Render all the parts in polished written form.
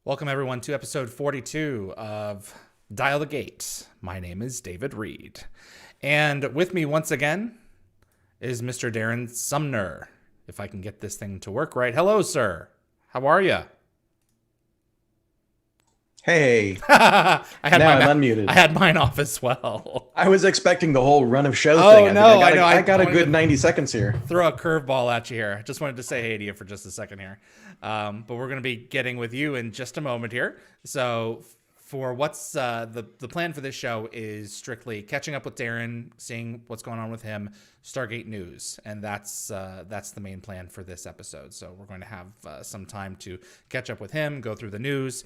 Welcome, everyone, to episode 42 of Dial the Gate. My name is David Reed. And with me once again is Mr. Darren Sumner. If I can get this thing to work right. Hello, sir. How are you? Hey. I'm unmuted. I had mine off as well. I was expecting the whole run of show thing. I got a good 90 seconds here. Throw a curveball at you here. I just wanted to say hey to you for just a second here. But we're going to be getting with you in just a moment here. So for what's the plan for this show is strictly catching up with Darren, seeing what's going on with him, Stargate news, and that's the main plan for this episode. So we're going to have some time to catch up with him, go through the news,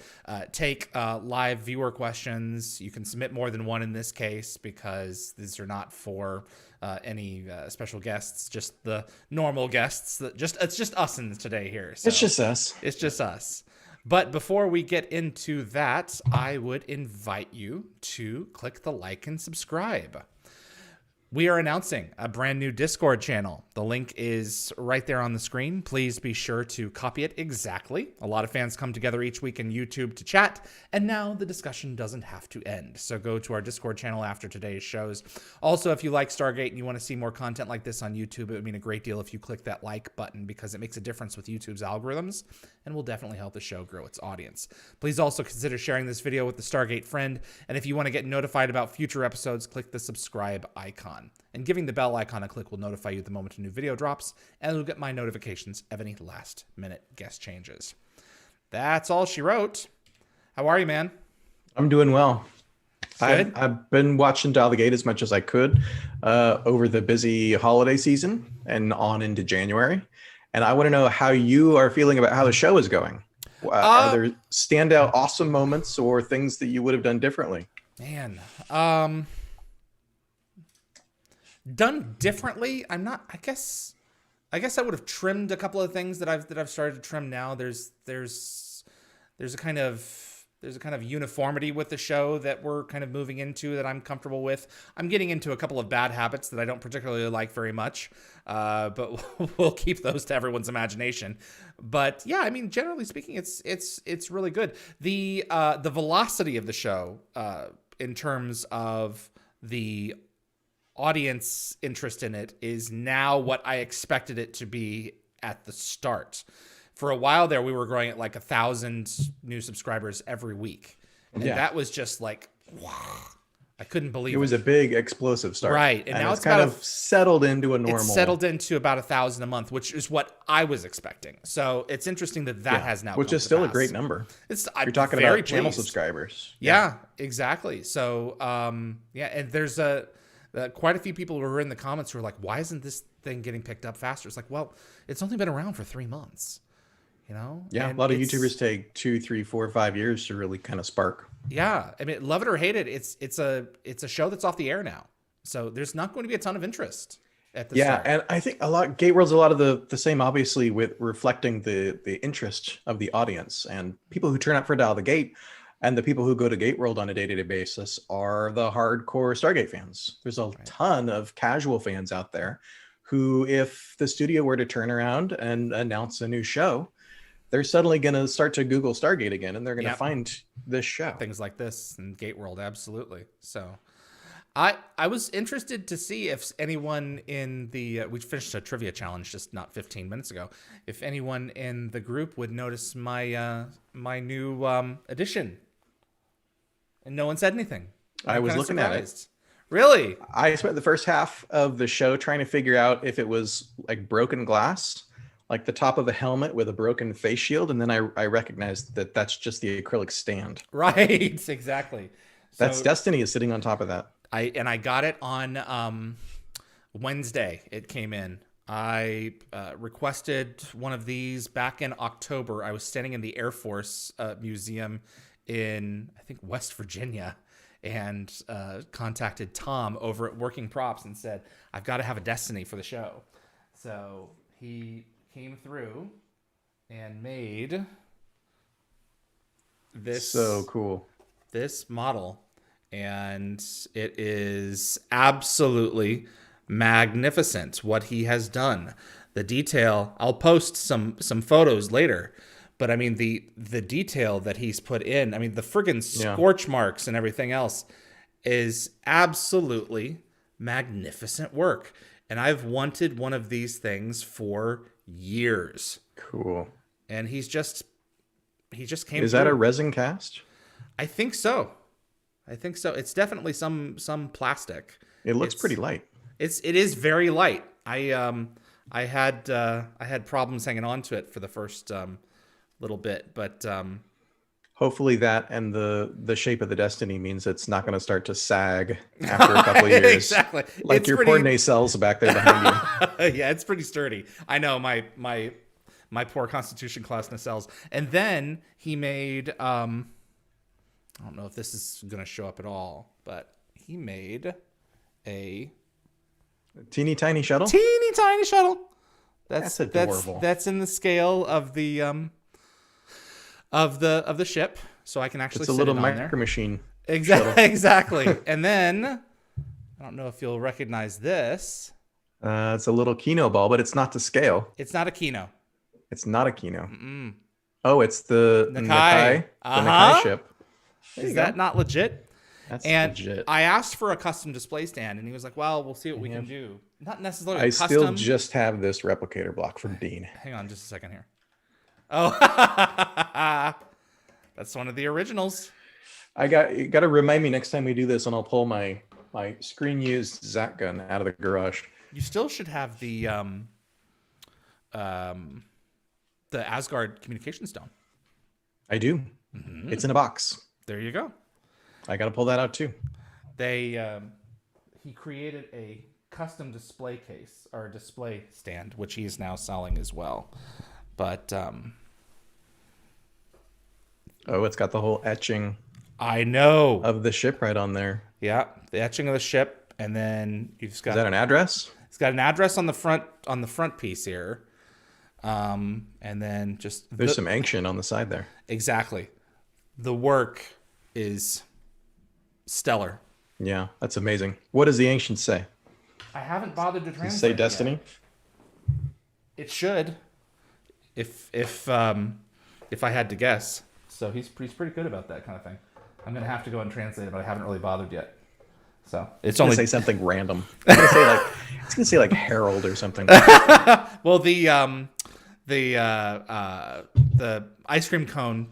take live viewer questions. You can submit more than one in this case because these are not for any special guests, just the normal guests. It's just us in today here. So it's just us. It's just us. But before we get into that, I would invite you to click the like and subscribe. We are announcing a brand new Discord channel. The link is right there on the screen. Please be sure to copy it exactly. A lot of fans come together each week in YouTube to chat, and now the discussion doesn't have to end. So go to our Discord channel after today's shows. Also, if you like Stargate and you want to see more content like this on YouTube, it would mean a great deal if you click that like button because it makes a difference with YouTube's algorithms and will definitely help the show grow its audience. Please also consider sharing this video with the Stargate friend, and if you want to get notified about future episodes, click the subscribe icon. And giving the bell icon a click will notify you the moment a new video drops, and you'll get my notifications of any last-minute guest changes. That's all she wrote. How are you, man? I'm doing well. Good? I've been watching Dial the Gate as much as I could over the busy holiday season and on into January. And I want to know how you are feeling about how the show is going. Are there standout awesome moments or things that you would have done differently? Man, done differently. I guess I would have trimmed a couple of things that I've started to trim now. There's a kind of uniformity with the show that we're kind of moving into that I'm comfortable with. I'm getting into a couple of bad habits that I don't particularly like very much, but we'll keep those to everyone's imagination. But yeah, I mean, generally speaking, it's really good. The velocity of the show in terms of the audience interest in it is now what I expected it to be at the start. For a while there, we were growing at like 1,000 new subscribers every week. And that was just like, wow. I couldn't believe it. It was a big explosive start. Right. And now it's kind of settled into a normal. It's settled into about 1,000 a month, which is what I was expecting. So it's interesting that has now which is still a great number. You're talking about channel subscribers. Yeah, exactly. So, and there's quite a few people who were in the comments who were like, why isn't this thing getting picked up faster? It's like, well, it's only been around for 3 months, you know? Yeah, and a lot of YouTubers take 2, 3, 4, 5 years to really kind of spark. Yeah, I mean, love it or hate it, it's a show that's off the air now. So there's not going to be a ton of interest at the start. And I think GateWorld's a lot of the same, obviously, with reflecting the interest of the audience. And people who turn up for Dial the Gate and the people who go to GateWorld on a day-to-day basis are the hardcore Stargate fans. There's a ton of casual fans out there who, if the studio were to turn around and announce a new show, they're suddenly going to start to Google Stargate again, and they're going to find this show. Things like this and GateWorld, absolutely. So I was interested to see if anyone in the we finished a trivia challenge just not 15 minutes ago. If anyone in the group would notice my my new addition. And no one said anything. I was looking at it. Really? I spent the first half of the show trying to figure out if it was like broken glass, like the top of a helmet with a broken face shield. And then I recognized that that's just the acrylic stand. Right, exactly. That's Destiny is sitting on top of that. I got it on Wednesday. It came in. I requested one of these back in October. I was standing in the Air Force Museum in, I think, West Virginia, and contacted Tom over at Working Props and said, I've got to have a Destiny for the show. So he came through and made this. So cool. This model, and it is absolutely magnificent what he has done. The detail, I'll post some photos later, But I mean, the detail that he's put in, I mean, the friggin' scorch marks and everything else is absolutely magnificent work. And I've wanted one of these things for years. Cool. And he just came. Is that a resin cast? I think so. It's definitely some plastic. It looks pretty light. It is very light. I had problems hanging on to it for the first little bit, but hopefully that and the shape of the Destiny means it's not going to start to sag after a couple of years. Exactly. Like it's your pretty... poor nacelles back there behind you. Yeah, it's pretty sturdy. I know my poor Constitution class nacelles. And then he made I don't know if this is going to show up at all, but he made a teeny tiny shuttle. That's adorable. That's in the scale of the ship, so I can actually. It's a little micro machine. Exactly. And then I don't know if you'll recognize this. It's a little Kino ball, but it's not to scale. It's not a Kino. It's not a Kino. Mm-mm. Oh, it's the Nakai. The Nakai ship. Is that not legit? That's legit. I asked for a custom display stand, and he was like, "Well, we'll see what we can do." Not necessarily. I still just have this replicator block from Dean. Hang on, just a second here. Oh, that's one of the originals. You got to remind me next time we do this, and I'll pull my screen used Zat gun out of the garage. You still should have the Asgard communication stone. I do. Mm-hmm. It's in a box. There you go. I got to pull that out too. He created a custom display case or display stand, which he is now selling as well. But it's got the whole etching. I know of the ship right on there. Yeah, the etching of the ship, and then you've got. Is that an address? It's got an address on the front piece here, and then just there's some ancient on the side there. Exactly, the work is stellar. Yeah, that's amazing. What does the ancient say? I haven't bothered to translate. Does it say Destiny? Yet. It should, if I had to guess. So he's pretty good about that kind of thing. I'm gonna have to go and translate it, but I haven't really bothered yet. So it's only say something random. It's gonna say like Herald or something. Well, the ice cream cone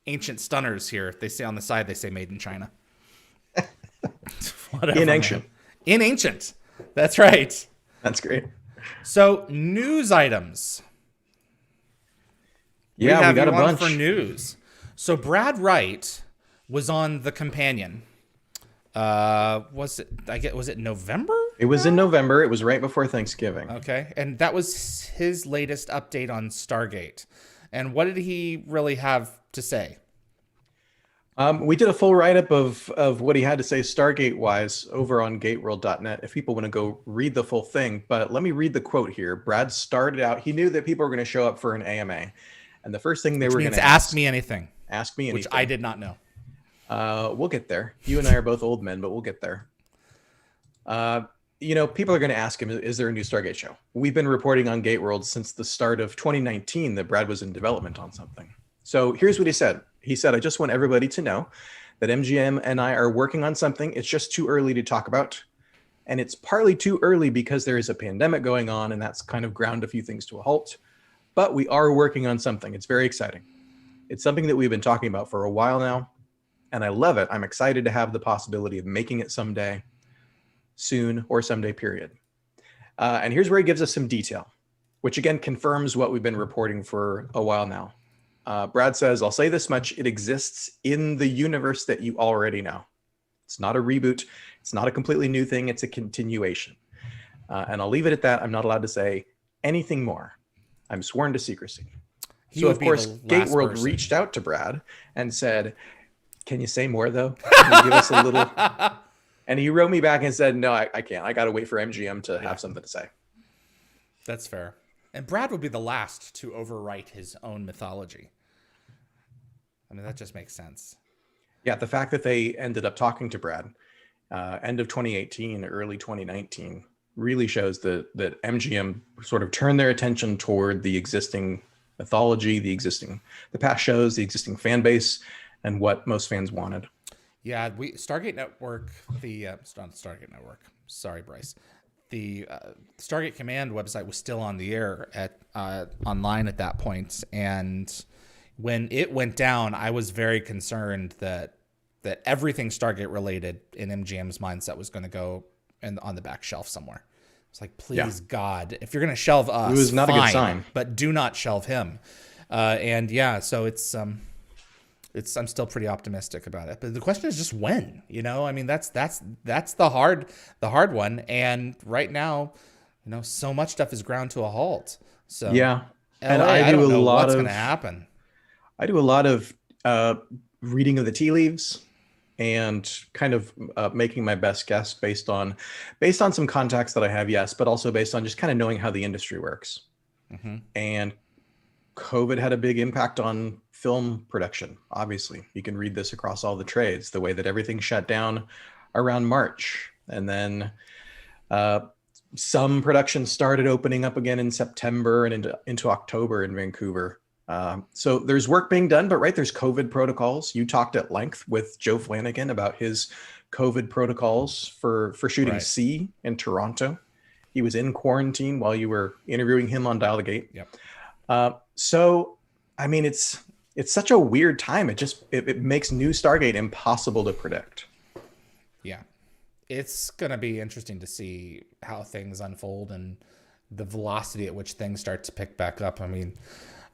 ancient stunners here. They say on the side they say made in China. Whatever, in ancient. Man. In ancient. That's right. That's great. So news items. Yeah, we got a bunch for news. So Brad Wright was on The Companion. Was it November? It was in November. It was right before Thanksgiving. Okay. And that was his latest update on Stargate. And what did he really have to say? We did a full write-up of what he had to say Stargate-wise over on GateWorld.net if people want to go read the full thing. But let me read the quote here. Brad started out, he knew that people were going to show up for an AMA. And the first thing they were going to ask me anything. Ask me anything. Which I did not know. We'll get there. You and I are both old men, but we'll get there. People are going to ask him, is there a new Stargate show? We've been reporting on GateWorld since the start of 2019 that Brad was in development on something. So here's what he said. He said, I just want everybody to know that MGM and I are working on something. It's just too early to talk about. And it's partly too early because there is a pandemic going on, and that's kind of ground a few things to a halt. But we are working on something. It's very exciting. It's something that we've been talking about for a while now. And I love it. I'm excited to have the possibility of making it someday, soon, or someday, period. And here's where he gives us some detail, which again confirms what we've been reporting for a while now. Brad says, I'll say this much, it exists in the universe that you already know. It's not a reboot. It's not a completely new thing. It's a continuation. And I'll leave it at that. I'm not allowed to say anything more. I'm sworn to secrecy. So, of course, GateWorld reached out to Brad and said, can you say more, though? Can you give us a little? And he wrote me back and said, no, I can't. I got to wait for MGM to have something to say. That's fair. And Brad would be the last to overwrite his own mythology. I mean, that just makes sense. Yeah, the fact that they ended up talking to Brad end of 2018, early 2019, really shows that MGM sort of turned their attention toward the existing mythology, the past shows, the existing fan base, and what most fans wanted. Yeah, Stargate Network, it's not Stargate Network. Sorry, Bryce. The Stargate Command website was still on the air at online at that point, and when it went down, I was very concerned that everything Stargate related in MGM's mindset was going to go on the back shelf somewhere. It's like, please, God, if you're going to shelve us, it was not fine, a good sign, but do not shelve him. And yeah, so it's I'm still pretty optimistic about it. But the question is just when, I mean, that's the hard one. And right now, so much stuff is ground to a halt. So yeah. And I don't know what's going to happen. I do a lot of reading of the tea leaves and kind of making my best guess based on some contacts that I have, yes, but also based on just kind of knowing how the industry works. Mm-hmm. And COVID had a big impact on film production. Obviously, you can read this across all the trades, the way that everything shut down around March. And then some production started opening up again in September and into October in Vancouver. So there's work being done, but there's COVID protocols. You talked at length with Joe Flanagan about his COVID protocols for shooting C in Toronto. He was in quarantine while you were interviewing him on Dial the Gate. Yep. So, I mean, it's such a weird time. It makes new Stargate impossible to predict. Yeah. It's going to be interesting to see how things unfold and the velocity at which things start to pick back up. I mean,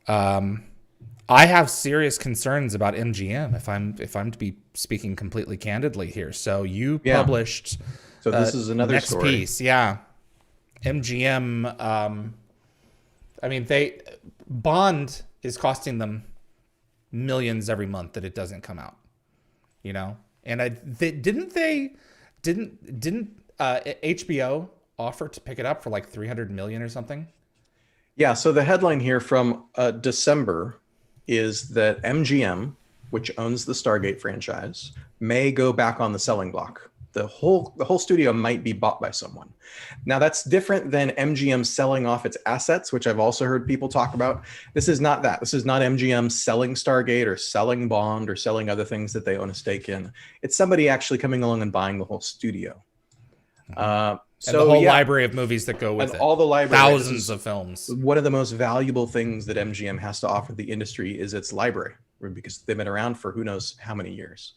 I have serious concerns about MGM if I'm to be speaking completely candidly here. So you published so this is another next story. Piece. Yeah. MGM, I mean, Bond is costing them millions every month that it doesn't come out, and didn't HBO offer to pick it up for like 300 million or something? Yeah. So the headline here from December is that MGM, which owns the Stargate franchise, may go back on the selling block. The whole studio might be bought by someone. Now that's different than MGM selling off its assets, which I've also heard people talk about. This is not that. This is not MGM selling Stargate or selling Bond or selling other things that they own a stake in. It's somebody actually coming along and buying the whole studio. And the whole library of movies that go with it. All the library. Thousands of films. One of the most valuable things that MGM has to offer the industry is its library, because they've been around for who knows how many years,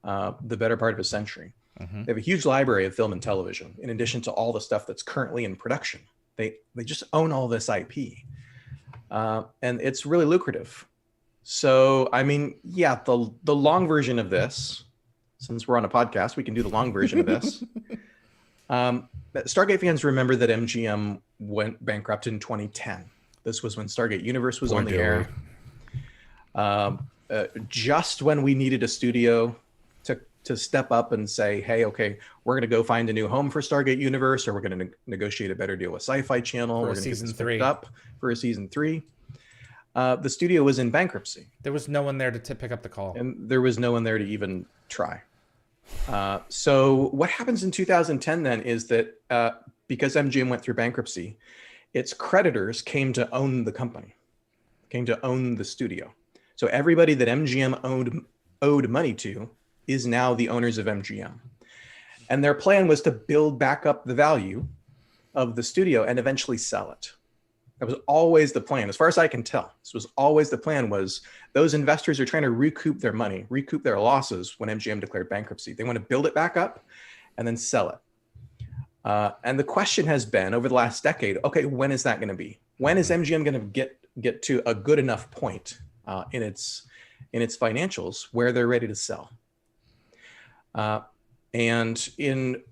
the better part of a century. Mm-hmm. They have a huge library of film and television, in addition to all the stuff that's currently in production. They just own all this IP, and it's really lucrative. So, I mean, yeah, the long version of this, since we're on a podcast, we can do the long version of this. Stargate fans remember that MGM went bankrupt in 2010. This was when Stargate Universe was on the air. Just when we needed a studio to step up and say, hey, okay, we're going to go find a new home for Stargate Universe, or we're going to negotiate a better deal with Sci-Fi Channel. We're going to get this picked up for a season 3. The studio was in bankruptcy. There was no one there to pick up the call. And there was no one there to even try. So what happens in 2010 then is that because MGM went through bankruptcy, its creditors came to own the company, came to own the studio. So everybody that MGM owed money to is now the owners of MGM. And their plan was to build back up the value of the studio and eventually sell it. That was always the plan. As far as I can tell, this was always the plan. Was those investors are trying to recoup their money, recoup their losses when MGM declared bankruptcy. They want to build it back up and then sell it. And the question has been over the last decade, okay, when is that going to be? When is MGM going to get to a good enough point in its financials where they're ready to sell? And in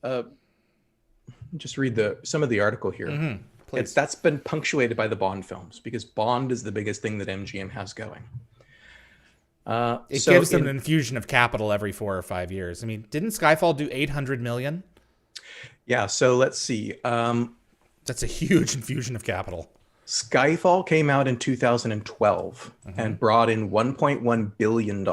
just read some of the article here. Mm-hmm. That's been punctuated by the Bond films, because Bond is the biggest thing that MGM has going. It gives them an infusion of capital every 4 or 5 years. I mean, didn't Skyfall do 800 million? Yeah. So let's see. That's a huge infusion of capital. Skyfall came out in 2012 and brought in $1.1 billion.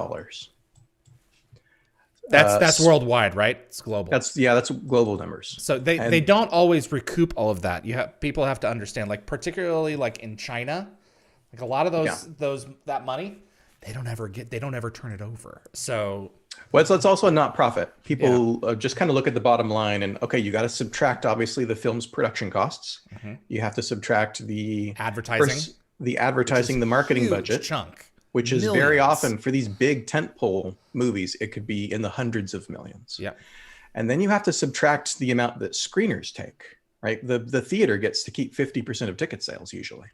That's worldwide, right? It's global. That's global numbers. So they don't always recoup all of that. People have to understand, like particularly like in China, Like a lot of Yeah. that money, they don't ever turn it over. So Well, it's also not profit. yeah. People just kind of look at the bottom line and, okay, you got to subtract obviously the film's production costs. You have to subtract Advertising, the advertising, the marketing huge budget, chunk, which is very millions. often for these big tentpole movies, it could be in the hundreds of millions. Yeah. And then you have to subtract the amount that screeners take, right? The theater gets to keep 50% of ticket sales usually.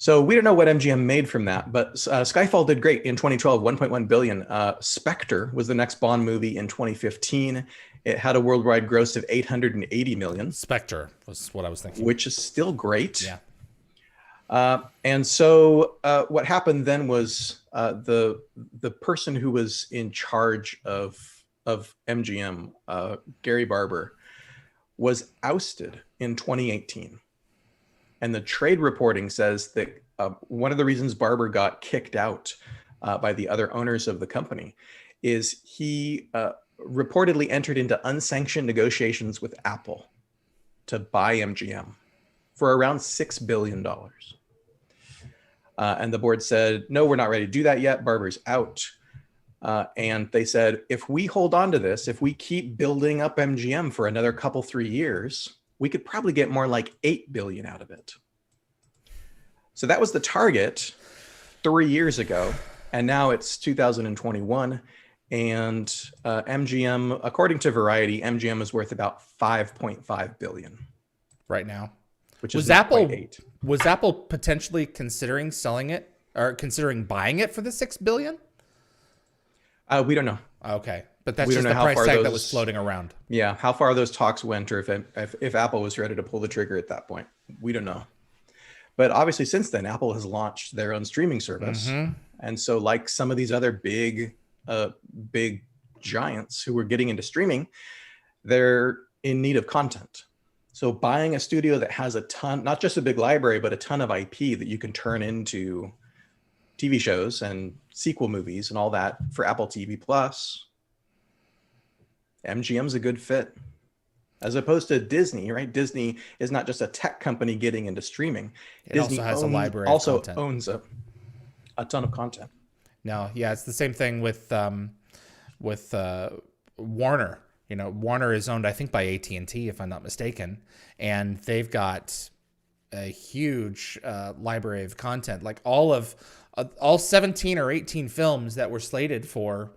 So we don't know what MGM made from that, but Skyfall did great in 2012, 1.1 billion. Spectre was the next Bond movie in 2015. It had a worldwide gross of 880 million. Spectre was what I was thinking. Which is still great. Yeah. And so what happened then was the person who was in charge of MGM, Gary Barber, was ousted in 2018. And the trade reporting says that one of the reasons Barber got kicked out by the other owners of the company is he reportedly entered into unsanctioned negotiations with Apple to buy MGM for around $6 billion. And the board said, no, we're not ready to do that yet. Barber's out. And they said, if we hold on to this, if we keep building up MGM for another 3 years, we could probably get more like 8 billion out of it. So that was the target 3 years ago. And now it's 2021. And MGM, according to Variety, MGM is worth about 5.5 billion right now. Which is was Apple potentially considering selling it or considering buying it for the $6 billion? We don't know. Okay. But that's just the price tag that was floating around. Yeah, how far those talks went, or if Apple was ready to pull the trigger at that point, we don't know. But obviously, since then, Apple has launched their own streaming service, and so like some of these other big giants who were getting into streaming, they're in need of content. So buying a studio that has a ton, not just a big library, but a ton of IP that you can turn into TV shows and sequel movies and all that for Apple TV Plus. MGM's a good fit, as opposed to Disney, right? Disney is not just a tech company getting into streaming. Disney also has a library. Also owns a ton of content. No, yeah, it's the same thing with Warner. You know, Warner is owned, I think, by AT&T, if I'm not mistaken, and they've got a huge library of content, like all 17 or 18 films that were slated for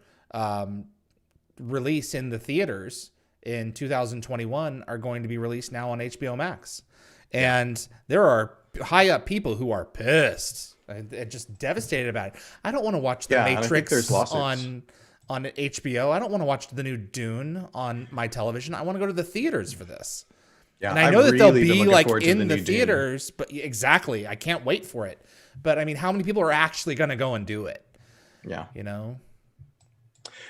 release in the theaters in 2021 are going to be released now on HBO Max. And there are high up people who are pissed and just devastated about it. I don't want to watch The Matrix on HBO. I don't want to watch the new Dune on my television. I want to go to the theaters for this. Yeah, and I know that they'll be like in the theaters, but exactly. I can't wait for it. But I mean, how many people are actually going to go and do it? Yeah. You know?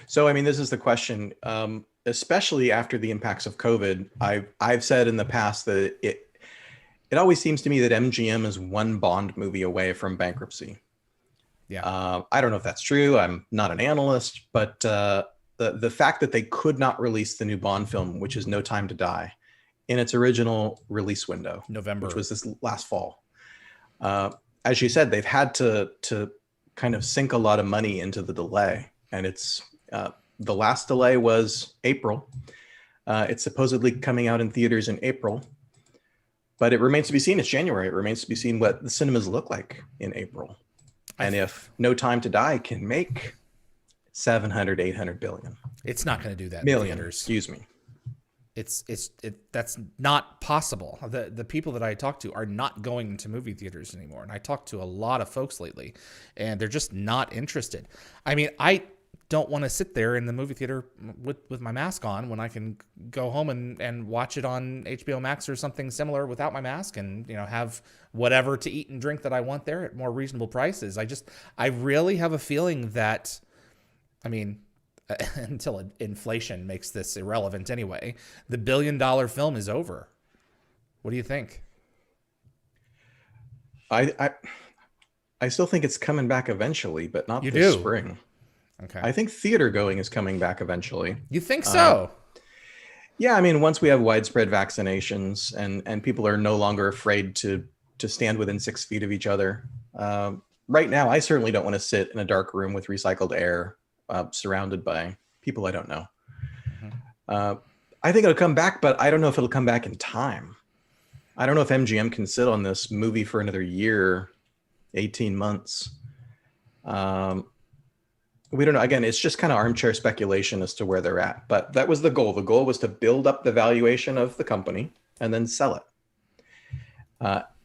So, I mean, this is the question, especially after the impacts of COVID. I've said in the past that it always seems to me that MGM is one Bond movie away from bankruptcy. Yeah. I don't know if that's true. I'm not an analyst, but the fact that they could not release the new Bond film, which is No Time to Die, in its original release window, November, which was this last fall. As you said, they've had to kind of sink a lot of money into the delay, and it's the last delay was April. It's supposedly coming out in theaters in April, but it remains to be seen. It's January. It remains to be seen what the cinemas look like in April. And if No Time to Die can make 700, 800 billion. It's not going to do that. Million, in theaters. Excuse me. That's not possible. The people that I talk to are not going to movie theaters anymore. And I talked to a lot of folks lately, and they're just not interested. I mean, I don't want to sit there in the movie theater with my mask on when I can go home and watch it on HBO Max or something similar without my mask, and have whatever to eat and drink that I want there at more reasonable prices. I really have a feeling that, I mean, until inflation makes this irrelevant anyway, the $1 billion film is over. What do you think? I still think it's coming back eventually, but not this spring. Okay. I think theater going is coming back eventually. You think so? Yeah, I mean, once we have widespread vaccinations and people are no longer afraid to stand within 6 feet of each other, Right now, I certainly don't want to sit in a dark room with recycled air, surrounded by people I don't know. Uh, I think it'll come back, but I don't know if it'll come back in time. I don't know if MGM can sit on this movie for another year, 18 months. We don't know. Again, it's just kind of armchair speculation as to where they're at. But that was the goal. The goal was to build up the valuation of the company and then sell it.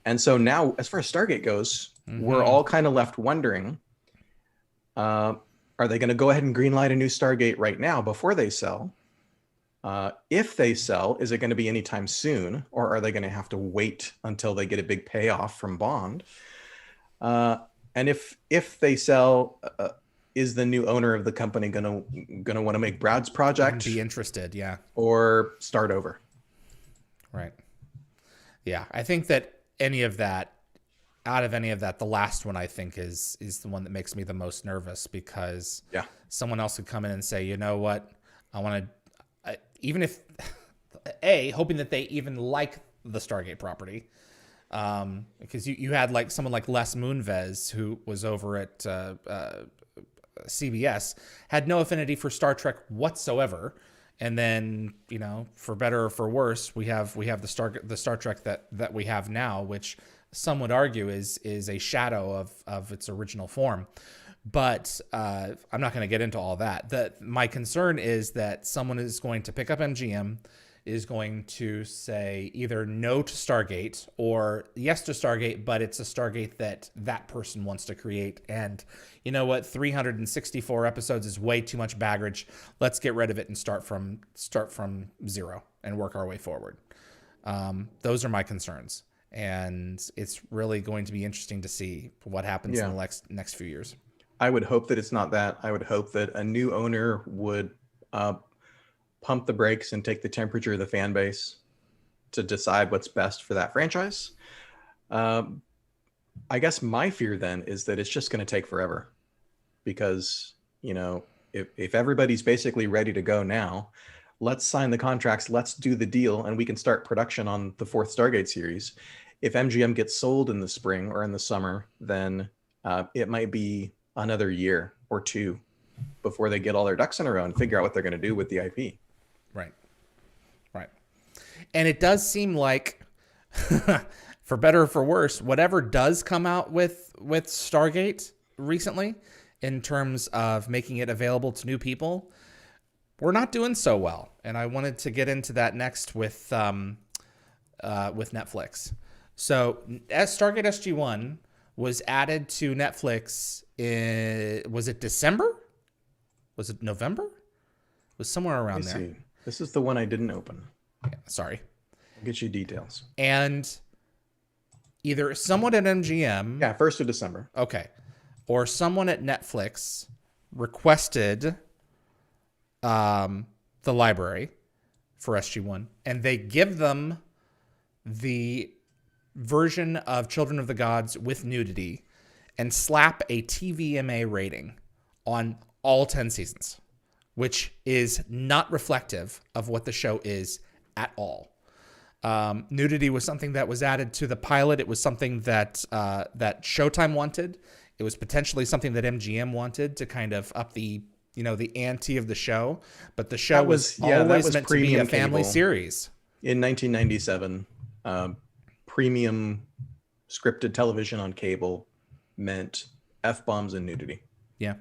And so now, as far as Stargate goes, we're all kind of left wondering, are they going to go ahead and greenlight a new Stargate right now before they sell? If they sell, is it going to be anytime soon? Or are they going to have to wait until they get a big payoff from Bond? And if they sell... is the new owner of the company gonna want to make Brad's project? Be interested, yeah. Or start over? Right. Yeah, I think that out of any of that, the last one I think is the one that makes me the most nervous, because someone else could come in and say, you know what, I want to, even if, hoping that they even like the Stargate property. Because you had like someone like Les Moonves, who was over at CBS, had no affinity for Star Trek whatsoever, and then, you know, for better or for worse, we have the Star Trek that we have now, which some would argue is a shadow of its original form. But I'm not going to get into all that. My concern is that someone is going to pick up MGM, is going to say either no to Stargate or yes to Stargate, but it's a Stargate that person wants to create. And you know what? 364 episodes is way too much baggage. Let's get rid of it and start from zero and work our way forward. Those are my concerns. And it's really going to be interesting to see what happens in the next few years. I would hope that it's not that. I would hope that a new owner would pump the brakes and take the temperature of the fan base to decide what's best for that franchise. I guess my fear then is that it's just going to take forever, because, you know, if everybody's basically ready to go now, let's sign the contracts, let's do the deal, and we can start production on the 4th Stargate series. If MGM gets sold in the spring or in the summer, then it might be another year or two before they get all their ducks in a row and figure out what they're going to do with the IP. Right. And it does seem like, for better or for worse, whatever does come out with Stargate recently, in terms of making it available to new people, we're not doing so well. And I wanted to get into that next with Netflix. So as Stargate SG-1 was added to Netflix was it December? Was it November? It was somewhere around there. See. This is the one I didn't open. Yeah, sorry. I'll get you details. And either someone at MGM... Yeah, 1st of December. Okay. Or someone at Netflix requested the library for SG-1, and they give them the version of Children of the Gods with nudity and slap a TVMA rating on all 10 seasons, which is not reflective of what the show is at all. Nudity was something that was added to the pilot. It was something that Showtime wanted. It was potentially something that MGM wanted to kind of up the ante of the show. But the show was always meant to be a family series. In 1997, premium scripted television on cable meant F-bombs and nudity. Yeah.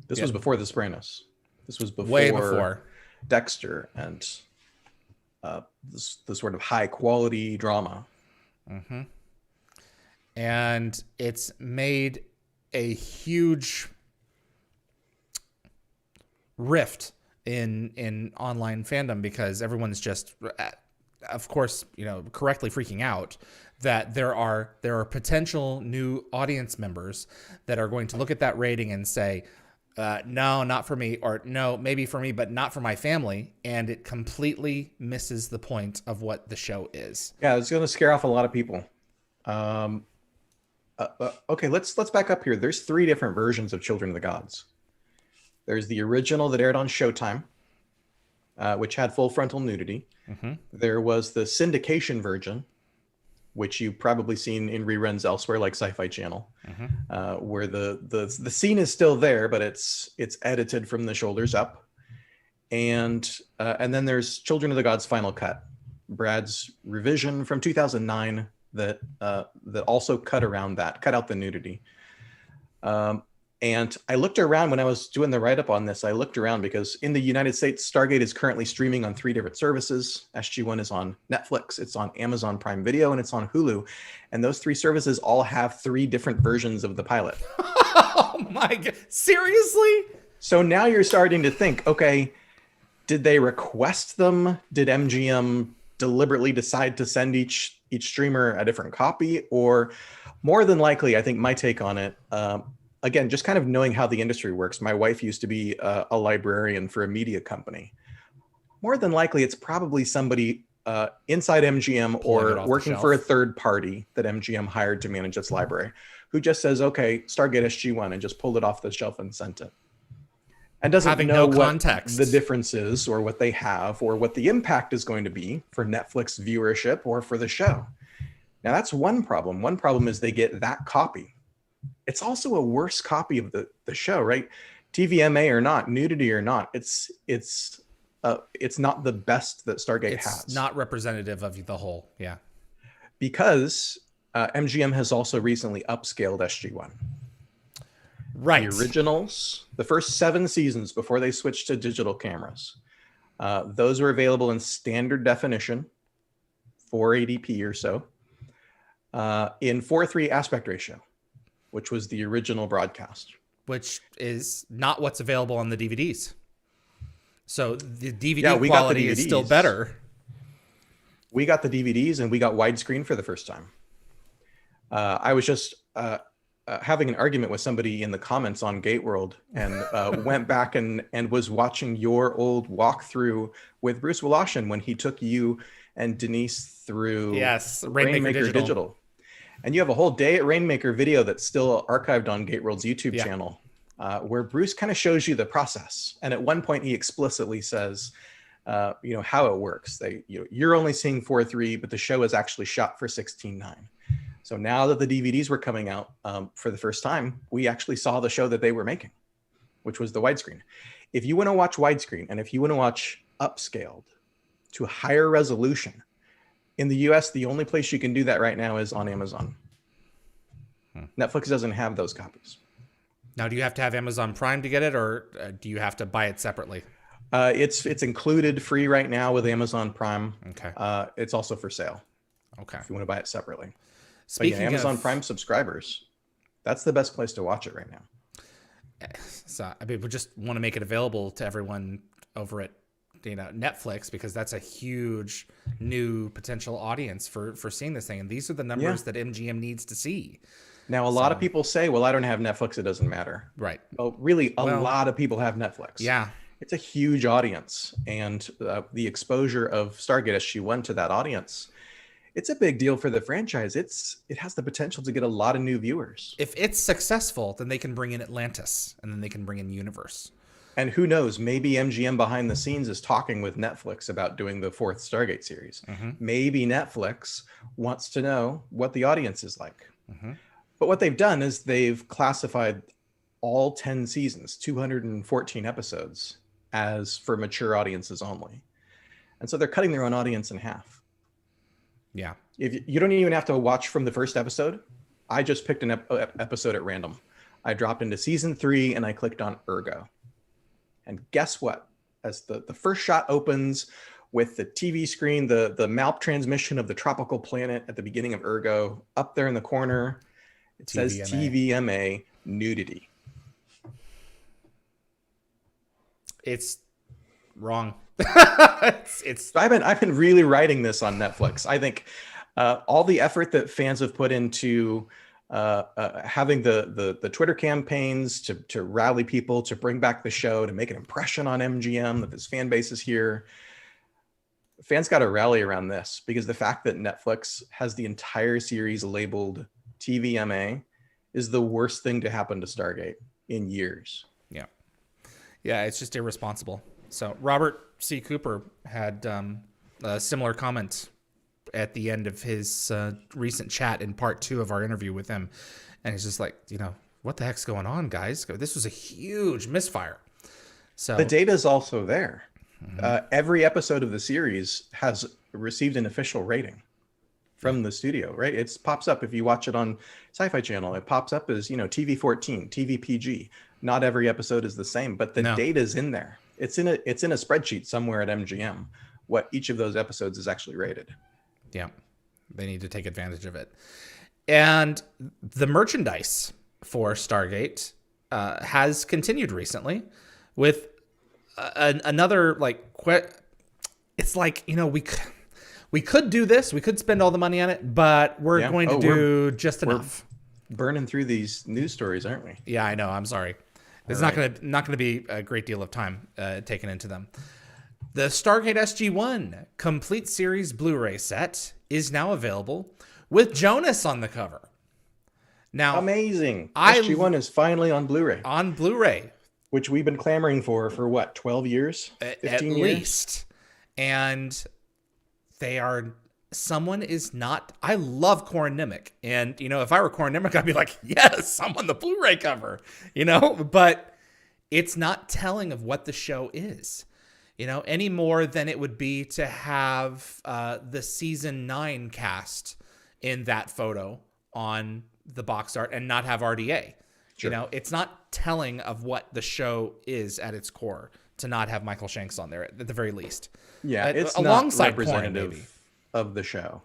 This was before The Sopranos. This was before, way before Dexter and the sort of high quality drama. Mm-hmm. And it's made a huge rift in online fandom, because everyone's just, of course, correctly freaking out that there are potential new audience members that are going to look at that rating and say, no, not for me, or no, maybe for me, but not for my family. And it completely misses the point of what the show is. Yeah, it's going to scare off a lot of people. Okay, let's back up here. There's 3 different versions of Children of the Gods. There's the original that aired on Showtime, which had full frontal nudity. Mm-hmm. There was the syndication version which you've probably seen in reruns elsewhere, like Sci-Fi Channel, where the scene is still there, but it's edited from the shoulders up. And then there's Children of the Gods Final Cut, Brad's revision from 2009 that also cut out the nudity. And I looked around when I was doing the write-up on this. I looked around because in the United States, Stargate is currently streaming on 3 different services. SG-1 is on Netflix, it's on Amazon Prime Video, and it's on Hulu. And those 3 services all have 3 different versions of the pilot. Oh my God. Seriously? So now you're starting to think, okay, did they request them? Did MGM deliberately decide to send each streamer a different copy? Or more than likely, I think my take on it, again, just kind of knowing how the industry works. My wife used to be a librarian for a media company. More than likely, it's probably somebody inside MGM or working for a third party that MGM hired to manage its library, who just says, okay, Stargate SG-1, and just pulled it off the shelf and sent it. And doesn't know what the difference is or what they have or what the impact is going to be for Netflix viewership or for the show. Now, that's one problem. One problem is they get that copy. It's also a worse copy of the show, right? TVMA or not, nudity or not, it's not the best that Stargate has. It's not representative of the whole, yeah. Because MGM has also recently upscaled SG-1. Right. The originals, the first 7 seasons before they switched to digital cameras, those are available in standard definition, 480p or so, in 4:3 aspect ratio, which was the original broadcast. Which is not what's available on the DVDs. So the DVD quality is still better. We got the DVDs and we got widescreen for the first time. I was just having an argument with somebody in the comments on GateWorld and went back and was watching your old walkthrough with Bruce Woloshyn when he took you and Denise through Rainmaker Digital. And you have a whole day at Rainmaker video that's still archived on GateWorld's YouTube channel, where Bruce kind of shows you the process. And at one point he explicitly says, how it works. You're only seeing 4:3, but the show is actually shot for 16:9. So now that the DVDs were coming out for the first time, we actually saw the show that they were making, which was the widescreen. If you want to watch widescreen and if you want to watch upscaled to higher resolution, in the US, the only place you can do that right now is on Amazon. Netflix doesn't have those copies. Now, do you have to have Amazon Prime to get it, or do you have to buy it separately? It's included free right now with Amazon Prime. Okay. It's also for sale. Okay. If you want to buy it separately. Speaking of Amazon Prime subscribers, that's the best place to watch it right now. So, we just want to make it available to everyone over at Netflix, because that's a huge new potential audience for seeing this thing. And these are the numbers that MGM needs to see. Now, a lot of people say, well, I don't have Netflix, it doesn't matter. Right. Well, really, a lot of people have Netflix. Yeah. It's a huge audience. And the exposure of Stargate SG-1 to that audience, it's a big deal for the franchise. It has the potential to get a lot of new viewers. If it's successful, then they can bring in Atlantis, and then they can bring in Universe. And who knows, maybe MGM behind the scenes is talking with Netflix about doing the 4th Stargate series. Maybe Netflix wants to know what the audience is like. But what they've done is they've classified all 10 seasons, 214 episodes, as for mature audiences only. And so they're cutting their own audience in half. Yeah. If you don't even have to watch from the first episode. I just picked an episode at random. I dropped into season 3 and I clicked on Ergo. And guess what? As the first shot opens with the TV screen, the map transmission of the tropical planet at the beginning of Ergo, up there in the corner, it says TVMA nudity. It's wrong. I've been really writing this on Netflix. I think all the effort that fans have put into having the Twitter campaigns to rally people, to bring back the show, to make an impression on MGM that this fan base is here. Fans got to rally around this, because the fact that Netflix has the entire series labeled TVMA is the worst thing to happen to Stargate in years. Yeah. Yeah, it's just irresponsible. So Robert C. Cooper had a similar comment at the end of his recent chat in part 2 of our interview with him. And he's just like, what the heck's going on, guys? This was a huge misfire. So the data is also there. Every episode of the series has received an official rating from the studio, right? It pops up if you watch it on Sci-Fi Channel. It pops up as, TV 14, TV PG. Not every episode is the same, but the data's in there. It's in a spreadsheet somewhere at MGM, what each of those episodes is actually rated. Yeah, they need to take advantage of it. And the merchandise for Stargate has continued recently with another, it's like, we could do this, we could spend all the money on it, but we're going to do just enough. Burning through these news stories, aren't we? Yeah, I know. I'm sorry. There's not going to be a great deal of time taken into them. The Stargate SG-1 complete series Blu-ray set is now available with Jonas on the cover. Now, amazing. SG-1 is finally on Blu-ray. On Blu-ray. Which we've been clamoring for what, 12 years? 15 at years? Least. And they are... Someone is not... I love Corin Nimmick. And, if I were Corin Nimmick, I'd be like, yes, I'm on the Blu-ray cover. But it's not telling of what the show is. Any more than it would be to have the season 9 cast in that photo on the box art and not have RDA. Sure. It's not telling of what the show is at its core to not have Michael Shanks on there at the very least. Yeah, it's alongside not representative of the show.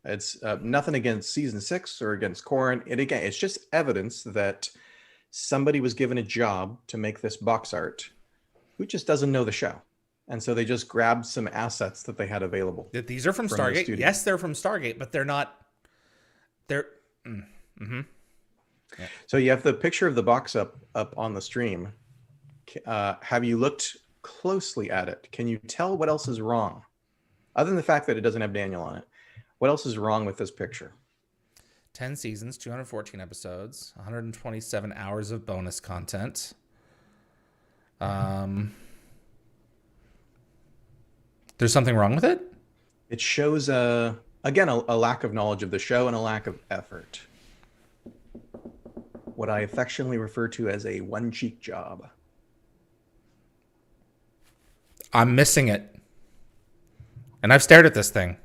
It's nothing against season 6 or against Corin. It's just evidence that somebody was given a job to make this box art who just doesn't know the show. And so they just grabbed some assets that they had available. These are from Stargate. Yes, they're from Stargate, but they're not. They're. Mm-hmm. Yeah. So you have the picture of the box up on the stream. Have you looked closely at it? Can you tell what else is wrong? Other than the fact that it doesn't have Daniel on it. What else is wrong with this picture? 10 seasons, 214 episodes, 127 hours of bonus content. There's something wrong with it? It shows, again, a lack of knowledge of the show and a lack of effort. What I affectionately refer to as a one-cheek job. I'm missing it. And I've stared at this thing.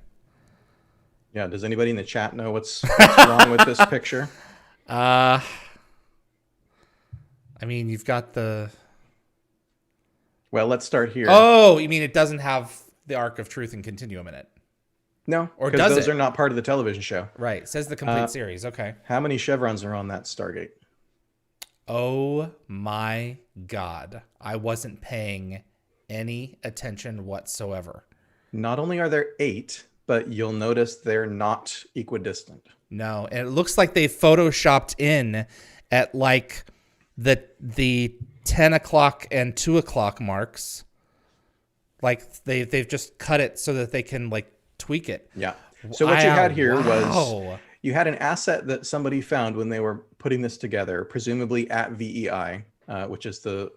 Yeah, does anybody in the chat know what's wrong with this picture? I mean, you've got the... Well, let's start here. Oh, you mean it doesn't have the Arc of Truth and Continuum in it? No, or does those are not part of the television show. Right, it says the complete series. Okay. How many chevrons are on that Stargate? Oh my God. I wasn't paying any attention whatsoever. Not only are there 8, but you'll notice they're not equidistant. No, and it looks like they photoshopped in at like the 10 o'clock and 2 o'clock marks. Like they've just cut it so that they can like tweak it. Yeah. So what you had here was you had an asset that somebody found when they were putting this together, presumably at VEI, which is the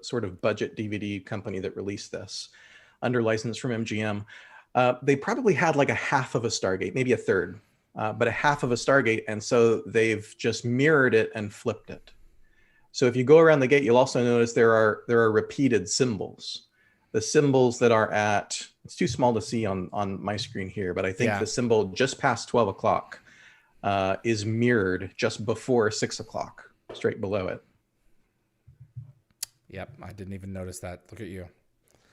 sort of budget DVD company that released this under license from MGM. They probably had like a half of a Stargate, maybe a third, but a half of a Stargate. And so they've just mirrored it and flipped it. So if you go around the gate, you'll also notice there are repeated symbols. The symbols that are at, it's too small to see on my screen here, but I think the symbol just past 12 o'clock is mirrored just before 6 o'clock, straight below it. Yep, I didn't even notice that. Look at you.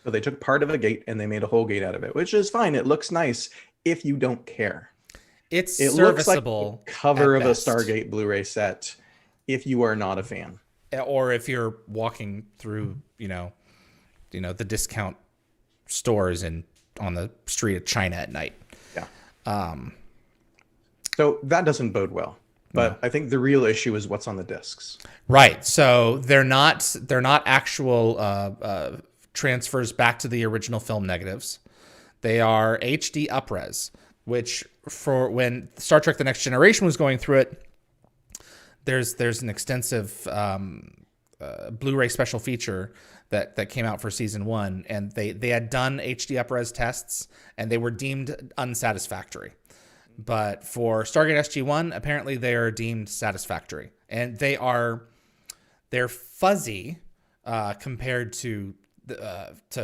So they took part of a gate and they made a whole gate out of it, which is fine. It looks nice if you don't care. It serviceable looks like the cover of a Stargate Blu-ray set if you are not a fan. Or if you're walking through, the discount stores on the street of China at night. Yeah. So that doesn't bode well. But I think the real issue is what's on the discs. Right. So they're not actual transfers back to the original film negatives. They are HD upres, which for when Star Trek: The Next Generation was going through it, there's an extensive Blu-ray special feature that came out for season 1, and they had done HD upres tests and they were deemed unsatisfactory. But for Stargate SG-1, apparently they are deemed satisfactory, and they're fuzzy compared to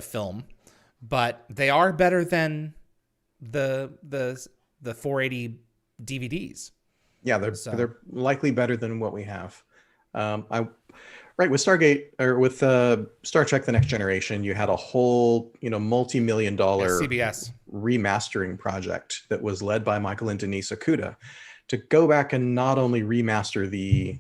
film, but they are better than the 480 DVDs. Yeah, they're likely better than what we have. With Stargate, or with Star Trek: The Next Generation, you had a whole multi-million-dollar CBS remastering project that was led by Michael and Denise Okuda to go back and not only remaster the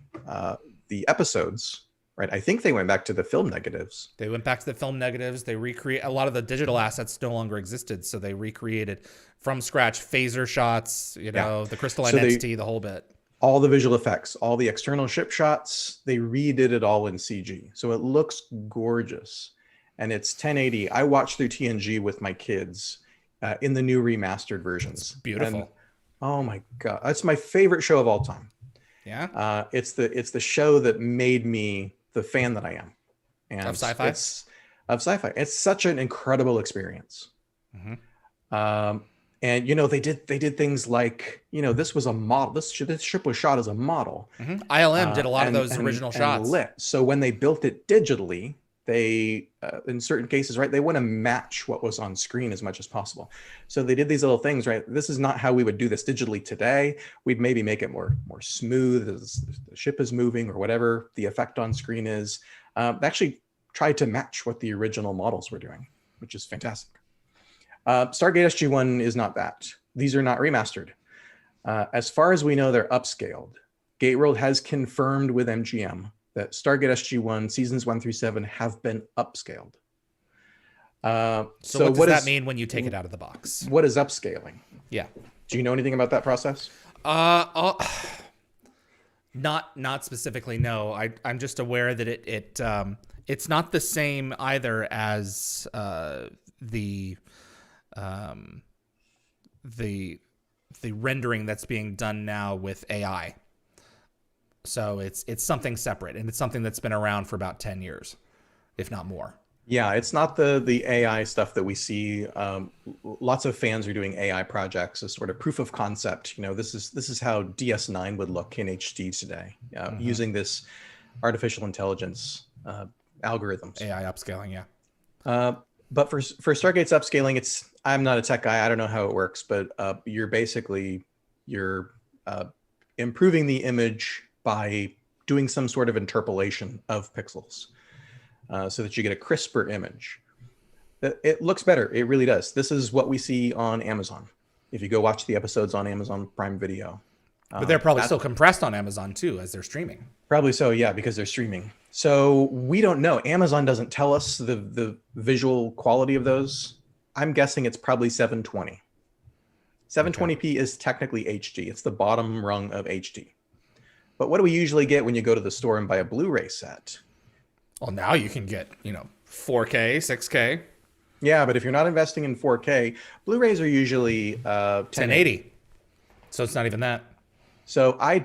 episodes. Right, I think they went back to the film negatives. They went back to the film negatives. They recreate a lot of the digital assets no longer existed, so they recreated from scratch phaser shots, the crystalline entity, the whole bit. All the visual effects, all the external ship shots, they redid it all in CG. So it looks gorgeous. And it's 1080. I watched through TNG with my kids in the new remastered versions. It's beautiful. And, oh my God. That's my favorite show of all time. Yeah. It's the show that made me the fan that I am. And of sci-fi? Of sci-fi. It's such an incredible experience. Mm-hmm. And they did things like this was a model. This ship was shot as a model. Mm-hmm. ILM did a lot of those original shots. Lit. So when they built it digitally, they in certain cases, right, they want to match what was on screen as much as possible. So they did these little things, right? This is not how we would do this digitally today. We'd maybe make it more smooth as the ship is moving or whatever the effect on screen is. They actually tried to match what the original models were doing, which is fantastic. Stargate SG-1 is not that. These are not remastered. As far as we know, they're upscaled. GateWorld has confirmed with MGM that Stargate SG-1 seasons 1 through 7 have been upscaled. So what does that mean when you take it out of the box? What is upscaling? Yeah. Do you know anything about that process? Not specifically. No, I'm just aware that it's not the same either as the rendering that's being done now with AI. So it's something separate, and it's something that's been around for about 10 years, if not more. Yeah, it's not the AI stuff that we see. Lots of fans are doing AI projects as sort of proof of concept. This is how DS9 would look in HD today, using this artificial intelligence algorithms. AI upscaling, yeah. But for Stargate's upscaling, I'm not a tech guy. I don't know how it works, but you're improving the image by doing some sort of interpolation of pixels so that you get a crisper image. It looks better. It really does. This is what we see on Amazon. If you go watch the episodes on Amazon Prime Video. But they're probably still compressed on Amazon too, as they're streaming. Probably so, yeah, because they're streaming. So we don't know. Amazon doesn't tell us the visual quality of those. I'm guessing it's probably 720. 720p is technically HD. It's the bottom rung of HD. But what do we usually get when you go to the store and buy a Blu-ray set? Well, now you can get, 4K, 6K. Yeah, but if you're not investing in 4K, Blu-rays are usually 1080. So it's not even that. So I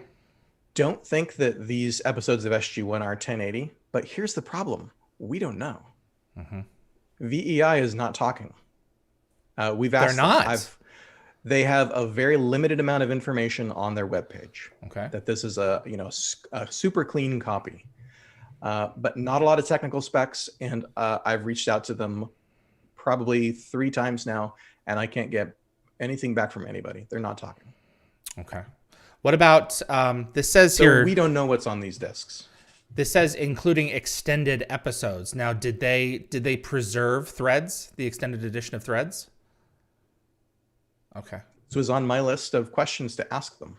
don't think that these episodes of SG-1 are 1080, but here's the problem. We don't know. Mm-hmm. VEI is not talking. We've asked. They're not. They have a very limited amount of information on their webpage. Okay. That this is a super clean copy, but not a lot of technical specs. And I've reached out to them probably 3 times now, and I can't get anything back from anybody. They're not talking. Okay. What about this says here? We don't know what's on these discs. This says including extended episodes. Now, did they preserve Threads, the extended edition of Threads? Okay. This was on my list of questions to ask them.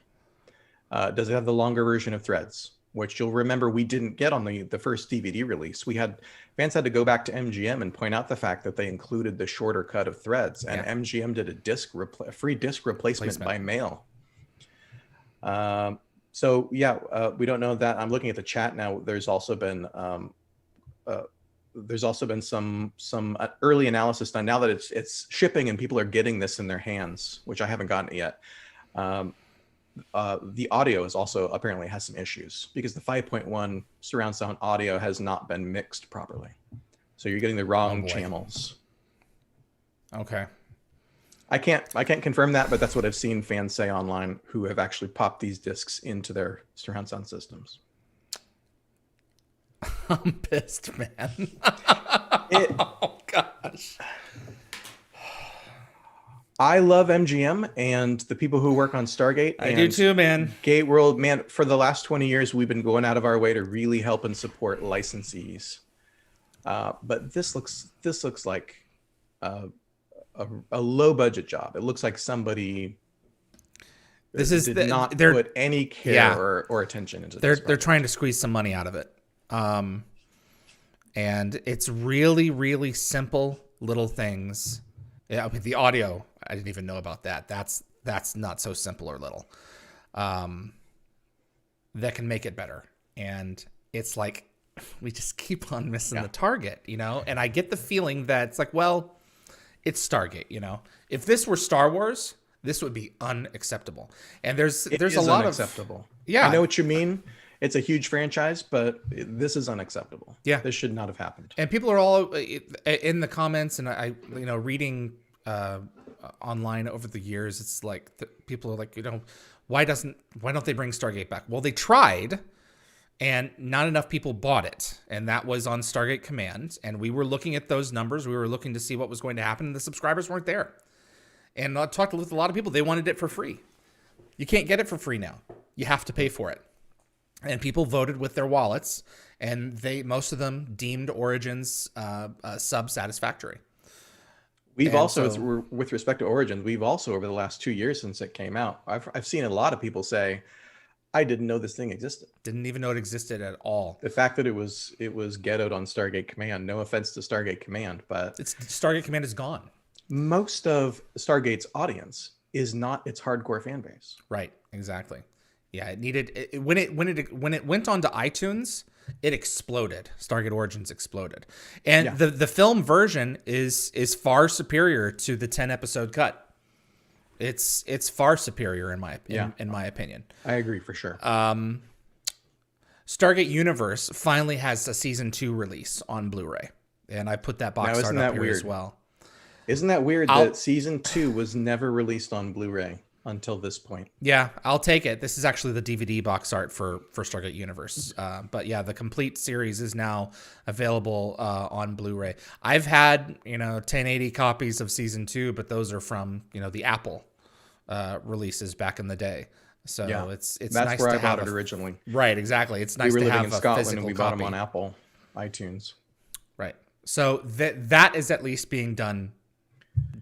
Does it have the longer version of Threads? Which you'll remember we didn't get on the first DVD release. Fans had to go back to MGM and point out the fact that they included the shorter cut of Threads, and MGM did a free disc replacement by mail. So yeah, we don't know that. I'm looking at the chat now. There's also been some early analysis done now that it's shipping and people are getting this in their hands, which I haven't gotten it yet. the audio is also apparently has some issues because the 5.1 surround sound audio has not been mixed properly. So you're getting the wrong channels. Okay. I can't confirm that, but that's what I've seen fans say online who have actually popped these discs into their surround sound systems. I'm pissed, man. Oh gosh. I love MGM and the people who work on Stargate. I do too, man. GateWorld, man, for the last 20 years, we've been going out of our way to really help and support licensees. But this looks like a low budget job. It looks like somebody did not put any care or attention into this. They're trying to squeeze some money out of it. And it's really, really simple little things. Yeah, I mean, the audio, I didn't even know about that. That's not so simple or little. That can make it better. And it's like, we just keep on missing the target, you know? And I get the feeling that it's like, well, it's Stargate, you know? If this were Star Wars, this would be unacceptable. And there's a lot unacceptable. Yeah. I know what you mean. It's a huge franchise, but this is unacceptable. Yeah. This should not have happened. And people are all in the comments, and I reading online over the years, it's like people are like, you know, why don't they bring Stargate back? Well, they tried, and not enough people bought it. And that was on Stargate Command. And we were looking at those numbers. We were looking to see what was going to happen. And the subscribers weren't there. And I talked with a lot of people. They wanted it for free. You can't get it for free now. You have to pay for it. And people voted with their wallets, and most of them deemed Origins sub satisfactory. We've also, with respect to Origins, we've also over the last 2 years since it came out, I've seen a lot of people say, "I didn't know this thing existed. Didn't even know it existed at all." The fact that it was ghettoed on Stargate Command. No offense to Stargate Command, but Stargate Command is gone. Most of Stargate's audience is not its hardcore fan base. Right. Exactly. Yeah, it needed when it went onto iTunes, it exploded. Stargate Origins exploded, and the film version is far superior to the 10-episode cut. It's far superior in my opinion. I agree for sure. Stargate Universe finally has a season 2 release on Blu-ray, and I put that box art up here as well. Isn't that weird that season 2 was never released on Blu-ray until this point? Yeah, I'll take it. This is actually the DVD box art for Stargate Universe. But yeah, the complete series is now available on Blu-ray. I've had 1080 copies of season 2, but those are from the Apple releases back in the day. So it's that's nice where to I bought have it originally. Right, exactly. It's nice we were to living have in a Scotland physical and we copy. bought them on Apple iTunes. Right. So that is at least being done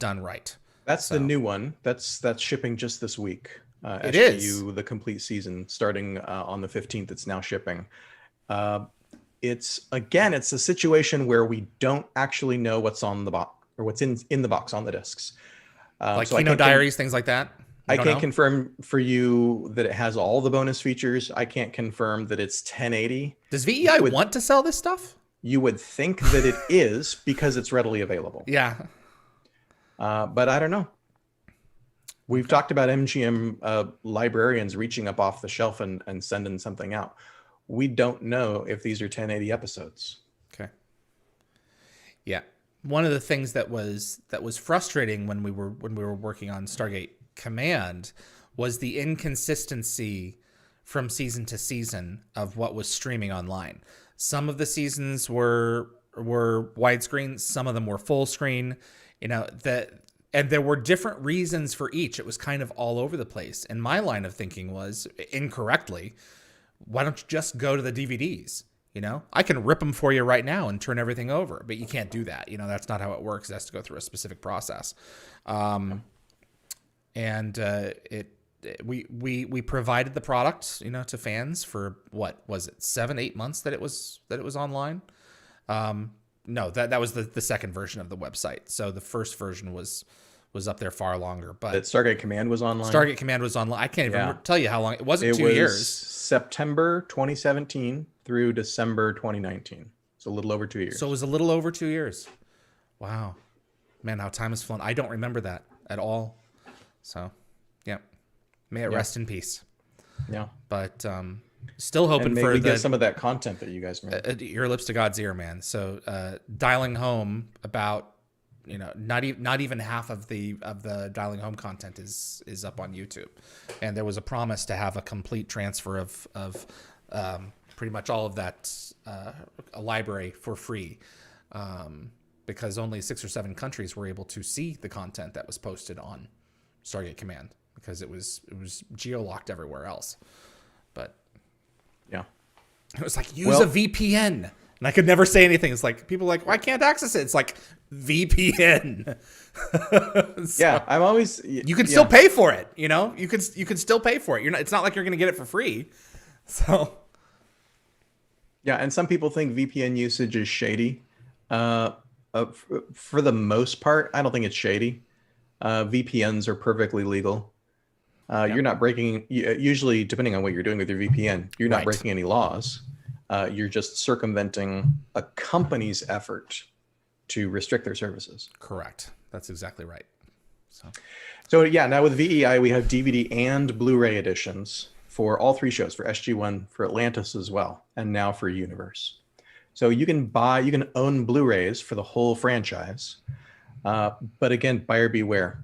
right. That's the new one. That's shipping just this week. It is the complete season starting on the 15th. It's now shipping. It's a situation where we don't actually know what's on the box or what's in the box on the discs. Like Kino Diaries, things like that. I can't confirm for you that it has all the bonus features. I can't confirm that it's 1080. Does VEI want to sell this stuff? You would think that it is because it's readily available. Yeah. But I don't know. We've talked about MGM librarians reaching up off the shelf and sending something out. We don't know if these are 1080 episodes. Okay. Yeah. One of the things that was frustrating when we were working on Stargate Command was the inconsistency from season to season of what was streaming online. Some of the seasons were widescreen, some of them were full screen. And there were different reasons for each. It was kind of all over the place. And my line of thinking was, incorrectly, why don't you just go to the DVDs? I can rip them for you right now and turn everything over, but you can't do that. That's not how it works. It has to go through a specific process. We provided the product, to fans for what was it, 7-8 months that it was online. No, that was the second version of the website. So the first version was up there far longer. But that Stargate Command was online. Stargate Command was online. I can't even tell you how long. It wasn't 2 years. September 2017 through December 2019. It's a little over 2 years. So it was a little over 2 years. Wow, man, how time has flown. I don't remember that at all. So, yeah. May it rest in peace. Yeah. But still hoping and maybe for get the some of that content that you guys made. your lips to God's ear, man. So dialing home about, you know, not even half of the dialing home content is up on YouTube, and there was a promise to have a complete transfer of pretty much all of that a library for free, because only 6 or 7 countries were able to see the content that was posted on Stargate Command, because it was geo-locked everywhere else. But yeah, it was like, use a VPN, and I could never say anything. It's like, people are like, well, I can't access it. It's like, VPN. So, yeah, I'm always. You can still pay for it. You know, you can still pay for it. It's not like you're going to get it for free. So. Yeah, and some people think VPN usage is shady. For the most part, I don't think it's shady. VPNs are perfectly legal. You're not breaking, usually depending on what you're doing with your VPN, you're not breaking any laws. You're just circumventing a company's effort to restrict their services. Correct. That's exactly right. So yeah, now with VEI, we have DVD and Blu-ray editions for all 3 shows, for SG-1, for Atlantis as well, and now for Universe. So you can own Blu-rays for the whole franchise. But again, buyer beware.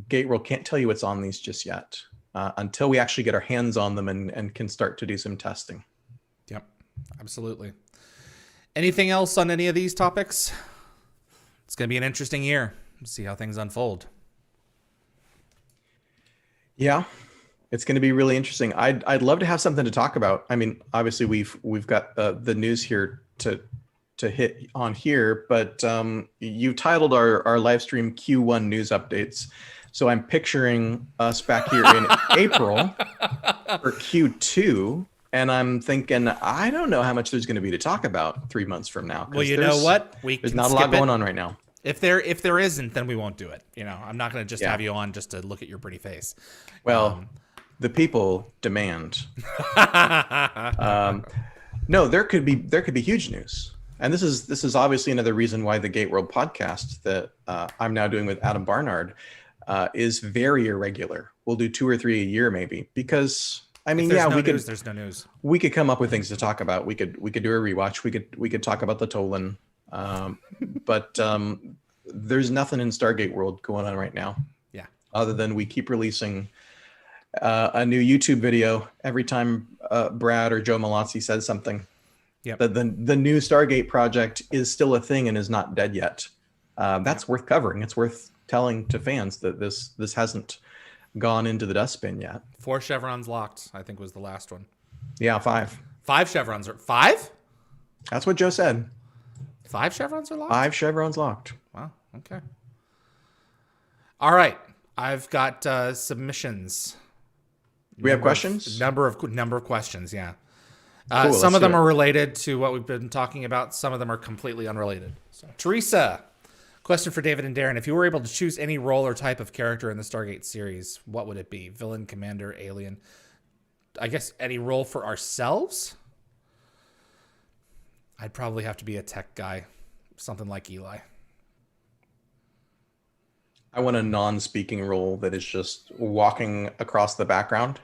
GateWorld can't tell you what's on these just yet until we actually get our hands on them and can start to do some testing. Yep, absolutely. Anything else on any of these topics? It's going to be an interesting year. We'll see how things unfold. Yeah, it's going to be really interesting. I'd love to have something to talk about. I mean, obviously we've got the news here to hit on here, but you titled our live stream Q1 news updates. So I'm picturing us back here in April for Q2. And I'm thinking, I don't know how much there's going to be to talk about 3 months from now. Well, you know what? There's not a lot going on right now. If there isn't, then we won't do it. You know, I'm not going to just have you on just to look at your pretty face. Well, the people demand. No, there could be huge news. And this is obviously another reason why the GateWorld podcast that I'm now doing with Adam Barnard is very irregular. We'll do 2 or 3 a year maybe, because I mean, there's no news. We could come up with things to talk about. We could do a rewatch. We could talk about the Tolan, but there's nothing in Stargate World going on right now. Yeah. Other than we keep releasing a new YouTube video every time Brad or Joe Malazzi says something. Yep. The new Stargate project is still a thing and is not dead yet. That's worth covering. It's worth telling to fans that this hasn't gone into the dustbin yet. 4 chevrons locked, I think, was the last one. Yeah, 5. 5 chevrons are 5? That's what Joe said. 5 chevrons are locked? 5 chevrons locked. Wow. Okay. All right. I've got submissions. We have questions? Number of questions, yeah. Cool, some of them are related to what we've been talking about. Some of them are completely unrelated. So, Teresa, question for David and Darren. If you were able to choose any role or type of character in the Stargate series, what would it be? Villain, commander, alien? I guess any role for ourselves? I'd probably have to be a tech guy. Something like Eli. I want a non-speaking role that is just walking across the background,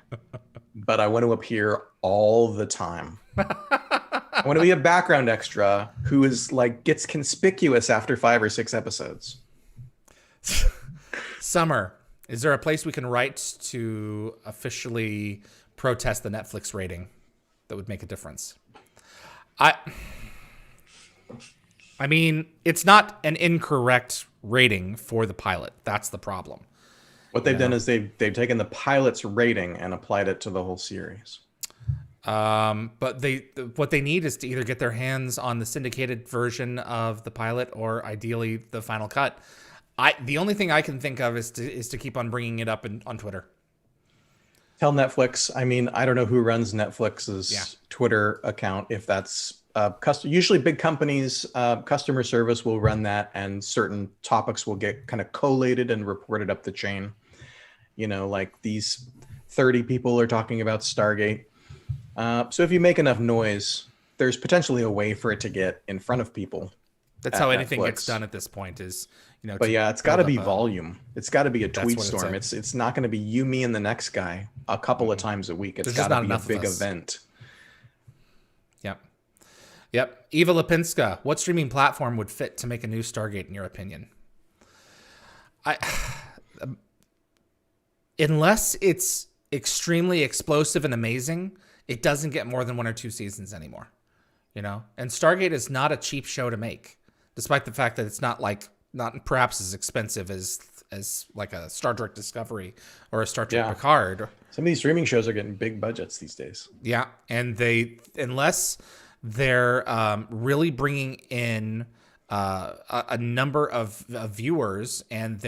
but I want to appear all the time. I want to be a background extra who is like gets conspicuous after 5 or 6 episodes. Summer, is there a place we can write to officially protest the Netflix rating that would make a difference? I mean, it's not an incorrect rating for the pilot. That's the problem. What they've done is they've taken the pilot's rating and applied it to the whole series. But what they need is to either get their hands on the syndicated version of the pilot or ideally the final cut. The only thing I can think of is to keep on bringing it up on Twitter. Tell Netflix. I mean, I don't know who runs Netflix's Twitter account. If that's usually big companies, customer service will run that, and certain topics will get kind of collated and reported up the chain. You know, like these 30 people are talking about Stargate. So if you make enough noise, there's potentially a way for it to get in front of people. That's at how anything Netflix. gets done at this point is, But yeah, it's got to build be up volume. It's got to be a That's tweet what it's storm. at. It's not going to be you, me, and the next guy a couple of times a week. It's There's got just to not be a enough of big us. event. Yep. Yep. Eva Lipinska, what streaming platform would fit to make a new Stargate in your opinion? Unless it's extremely explosive and amazing, it doesn't get more than 1 or 2 seasons anymore. You know? And Stargate is not a cheap show to make, despite the fact that it's not perhaps as expensive as like a Star Trek Discovery or a Star Trek Picard. Some of these streaming shows are getting big budgets these days. Yeah, and unless they're really bringing in a number of viewers, and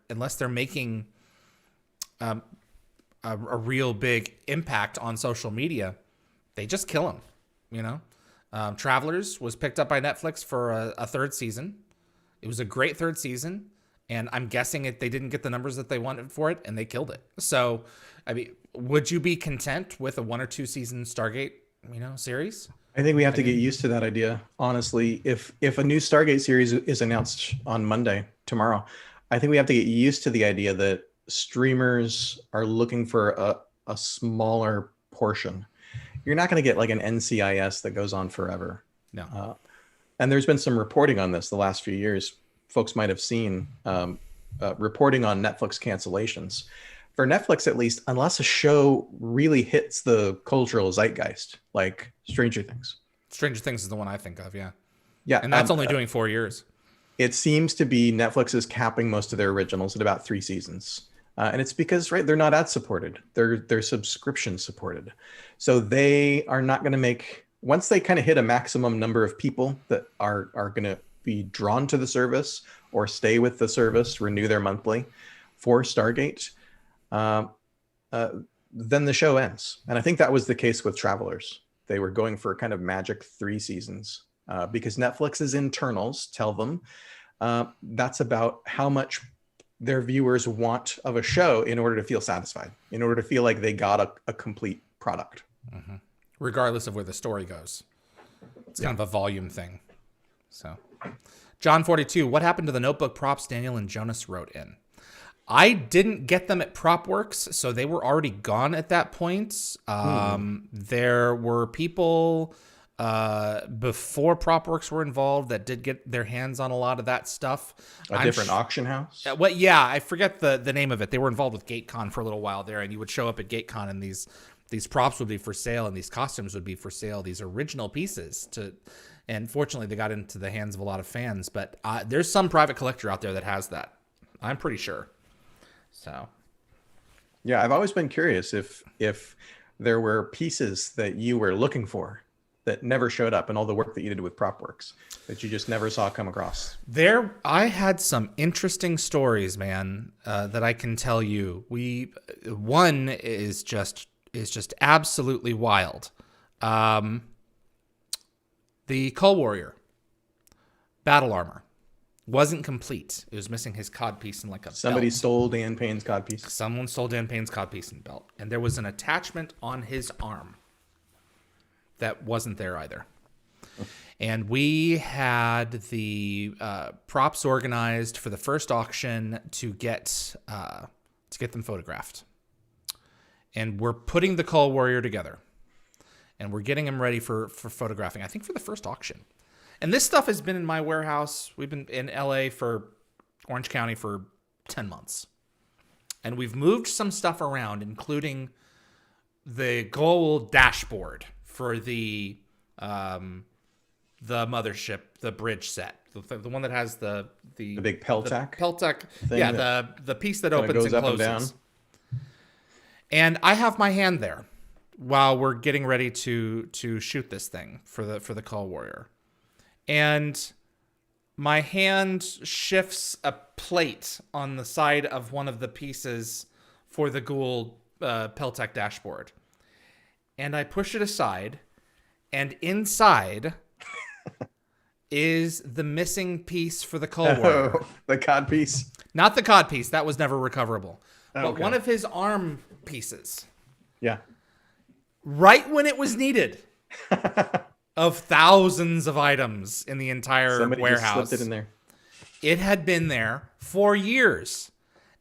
unless they're making a real big impact on social media, they just kill them. You know, Travelers was picked up by Netflix for a 3rd season. It was a great 3rd season, and I'm guessing they didn't get the numbers that they wanted for it, and they killed it. So, I mean, would you be content with a 1 or 2 season Stargate, series? I think we have to get used to that idea. Honestly, if a new Stargate series is announced on Monday, tomorrow, I think we have to get used to the idea that streamers are looking for a smaller portion. You're not going to get like an NCIS that goes on forever. No. And there's been some reporting on this the last few years. Folks might have seen reporting on Netflix cancellations. For Netflix, at least, unless a show really hits the cultural zeitgeist, like Stranger Things. Stranger Things is the one I think of, yeah. Yeah. And that's only doing 4 years. It seems to be Netflix is capping most of their originals at about 3 seasons. And it's because, they're not ad supported. They're subscription supported. So they are not going to make, once they kind of hit a maximum number of people that are going to be drawn to the service or stay with the service, renew their monthly for Stargate, then the show ends. And I think that was the case with Travelers. They were going for a kind of magic 3 seasons because Netflix's internals tell them that's about how much their viewers want of a show in order to feel satisfied, in order to feel like they got a complete product. Mm-hmm. Regardless of where the story goes. It's kind of a volume thing. So, John 42, what happened to the notebook props Daniel and Jonas wrote in? I didn't get them at PropWorks, so they were already gone at that point. There were people before PropWorks were involved that did get their hands on a lot of that stuff. A different auction house? Well, yeah, I forget the name of it. They were involved with GateCon for a little while there, and you would show up at GateCon, and these props would be for sale, and these costumes would be for sale, these original pieces. And fortunately, they got into the hands of a lot of fans. But there's some private collector out there that has that. I'm pretty sure. So, yeah, I've always been curious if there were pieces that you were looking for that never showed up in all the work that you did with PropWorks that you just never saw come across. I had some interesting stories, man, that I can tell you. One is just absolutely wild. The Cull Warrior battle armor wasn't complete. It was missing his codpiece and like a Somebody belt. stole Dan Payne's codpiece. Someone stole Dan Payne's codpiece and belt. And there was an attachment on his arm that wasn't there either. And we had the props organized for the first auction to get them photographed. And we're putting the Cull Warrior together. And we're getting him ready for photographing, I think for the first auction. And this stuff has been in my warehouse. We've been in LA Orange County for 10 months. And we've moved some stuff around, including the gold dashboard for the mothership, the bridge set. The one that has the big Peltac? Peltac, yeah, the piece that opens goes and up and closes. down. And I have my hand there while we're getting ready to shoot this thing for the Cull Warrior. And my hand shifts a plate on the side of one of the pieces for the Ghoul Peltac dashboard. And I push it aside, and inside is the missing piece for the Cull Warrior. Oh, the cod piece? Not the cod piece. That was never recoverable. But Okay. one of his arm pieces. Yeah. Right when it was needed. of thousands of items in the entire Somebody warehouse. just slipped it in there. It had been there for years.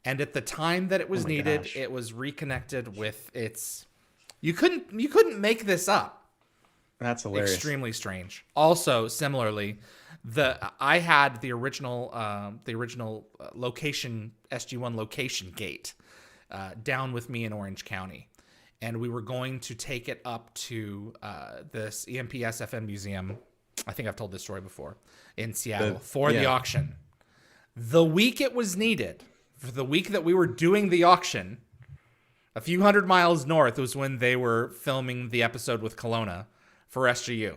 And at the time that it was needed, gosh. it was reconnected with its... You couldn't make this up. That's hilarious. Extremely strange. Also, similarly, I had the original location, SG-1 location gate down with me in Orange County. And we were going to take it up to this EMP-SFM museum. I think I've told this story before, in Seattle for the auction. The week it was needed, for the week that we were doing the auction, a few hundred miles north was when they were filming the episode with Kelowna for SGU.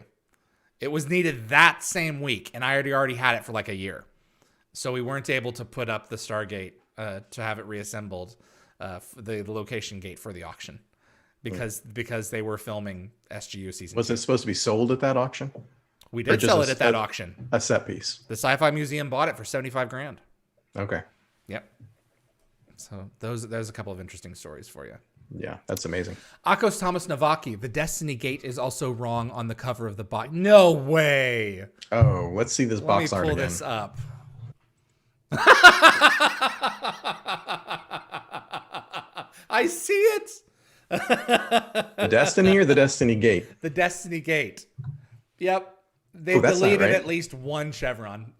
It was needed that same week, and I already had it for like a year. So we weren't able to put up the Stargate to have it reassembled, the location gate for the auction, because they were filming SGU season. Was it supposed to be sold at that auction? We did sell it at that auction. A set piece. The Sci-Fi Museum bought it for $75,000. Okay. Yep. So there's a couple of interesting stories for you. Yeah, that's amazing. Akos Thomas Navaki, the Destiny Gate is also wrong on the cover of the box. No way. Oh, let's see this box art again. Let me pull this up. I see it. The Destiny or the Destiny Gate? The Destiny Gate. Yep. They've deleted at least one chevron.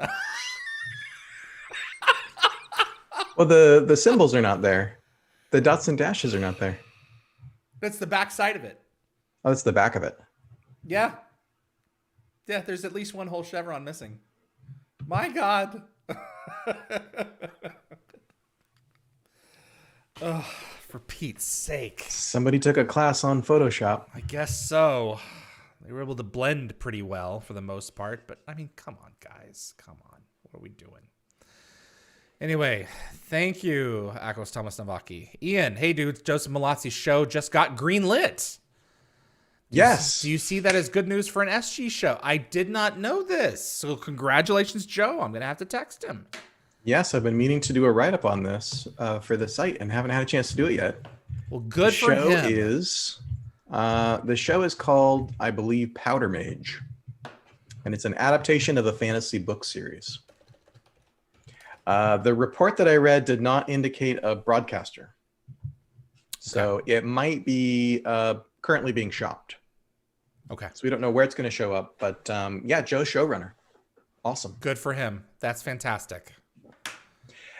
Well, the symbols are not there. The dots and dashes are not there. That's the back side of it. Oh, that's the back of it. Yeah. Yeah, there's at least one whole chevron missing. My God. Oh, for Pete's sake. Somebody took a class on Photoshop. I guess so. They were able to blend pretty well for the most part, but I mean, come on, guys. Come on. What are we doing? Anyway, thank you, Akos Thomas Navaki. Ian, hey dudes, Joseph Malazzi's show just got greenlit. Yes. Do you see that as good news for an SG show? I did not know this. So congratulations, Joe. I'm going to have to text him. Yes, I've been meaning to do a write-up on this for the site and haven't had a chance to do it yet. Well, good for him. The show is called, I believe, Powder Mage. And it's an adaptation of a fantasy book series. The report that I read did not indicate a broadcaster. So it might be currently being shopped. Okay. So we don't know where it's going to show up. But yeah, Joe's showrunner. Awesome. Good for him. That's fantastic.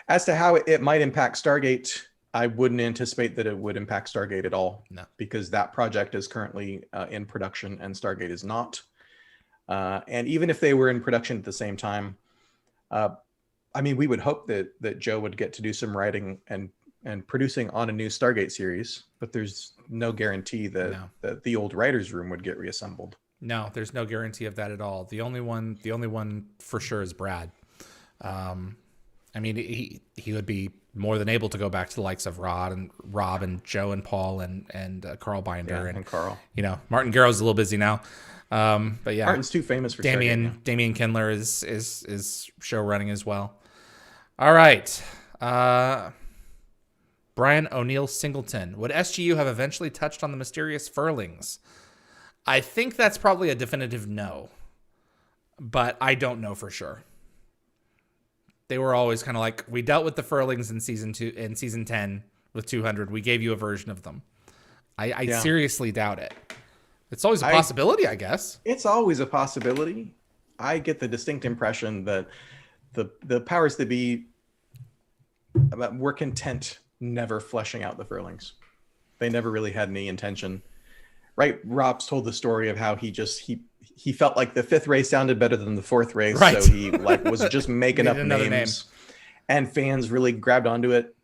As to how it might impact Stargate, I wouldn't anticipate that it would impact Stargate at all. No. Because that project is currently in production and Stargate is not. And even if they were in production at the same time, I mean, we would hope that Joe would get to do some writing and producing on a new Stargate series, but there's no guarantee that the old writer's room would get reassembled. No, there's no guarantee of that at all. The only one for sure is Brad. I mean, he would be more than able to go back to the likes of Rob and Joe and Paul and Carl Binder and Carl. You know, Martin Garrow's a little busy now. But yeah, Martin's too famous for Damien Kindler is show running as well. All right. Brian O'Neill Singleton. Would SGU have eventually touched on the mysterious furlings? I think that's probably a definitive no. But I don't know for sure. They were always kind of like, we dealt with the furlings in season 10 with 200. We gave you a version of them. I seriously doubt it. It's always a possibility, I guess. It's always a possibility. I get the distinct impression that the powers that be were content never fleshing out the furlings. They never really had any intention. Right? Rob's told the story of how he felt like the fifth ray sounded better than the fourth ray, right. So he was just making up names. And fans really grabbed onto it.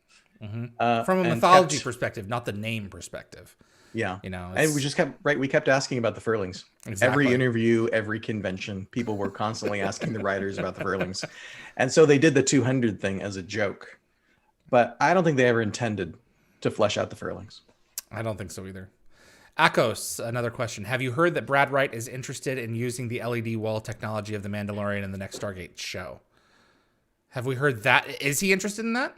Mm-hmm. From a mythology perspective, not the name perspective. Yeah. You know, and we just kept asking about the furlings. Exactly. Every interview, every convention, people were constantly asking the writers about the furlings. And so they did the 200 thing as a joke. But I don't think they ever intended to flesh out the furlings. I don't think so either. Akos, another question. Have you heard that Brad Wright is interested in using the LED wall technology of The Mandalorian in the next Stargate show? Have we heard that? Is he interested in that?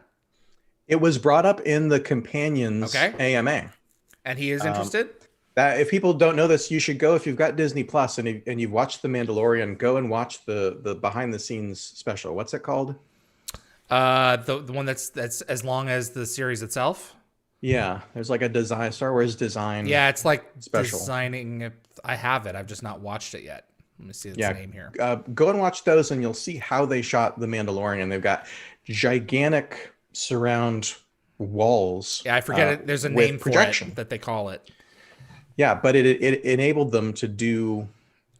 It was brought up in the Companions AMA. And he is interested? That if people don't know this, you should go if you've got Disney Plus and you've watched The Mandalorian, go and watch the behind the scenes special. What's it called? The one that's as long as the series itself. Yeah, there's like a Star Wars design Yeah, it's like special. designing it. I have it. I've just not watched it yet. Let me see its Yeah, name here. go and watch those, and you'll see how they shot The Mandalorian. They've got gigantic surround walls. Yeah, I forget it. There's a with name projection. for it that they call it. Yeah, but it enabled them to do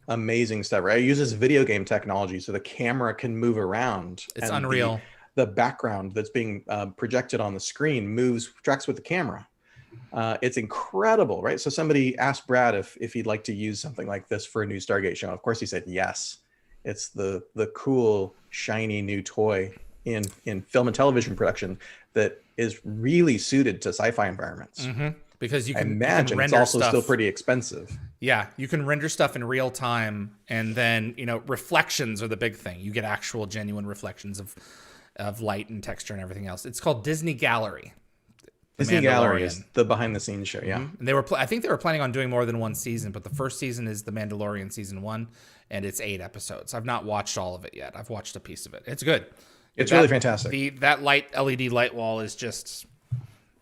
amazing stuff. Right, it uses video game technology, so the camera can move around. It's and unreal. The background that's being projected on the screen tracks with the camera. It's incredible, right? So somebody asked Brad if he'd like to use something like this for a new Stargate show. Of course, he said yes. It's the cool, shiny new toy in film and television production that is really suited to sci-fi environments. Mm-hmm. Because you can imagine render it's also stuff. still pretty expensive. Yeah, you can render stuff in real time, and then reflections are the big thing. You get actual, genuine reflections of light and texture and everything else. It's called Disney Gallery. Disney Gallery is the behind the scenes show. Yeah. Mm-hmm. And they were, I think they were planning on doing more than one season, but the first season is The Mandalorian season 1, and it's 8 episodes. I've not watched all of it yet. I've watched a piece of it. It's good. It's really fantastic. That LED light wall is just.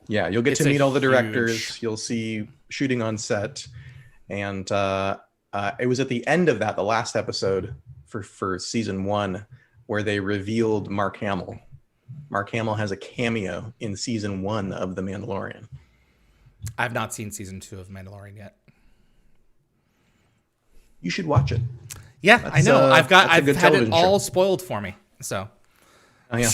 Yeah, you'll get to meet all the directors. You'll see shooting on set, and it was at the end of that, the last episode for season 1, where they revealed Mark Hamill. Mark Hamill has a cameo in season 1 of The Mandalorian. I've not seen season 2 of Mandalorian yet. You should watch it. Yeah, I know. I've had it all spoiled for me. So. Oh yeah.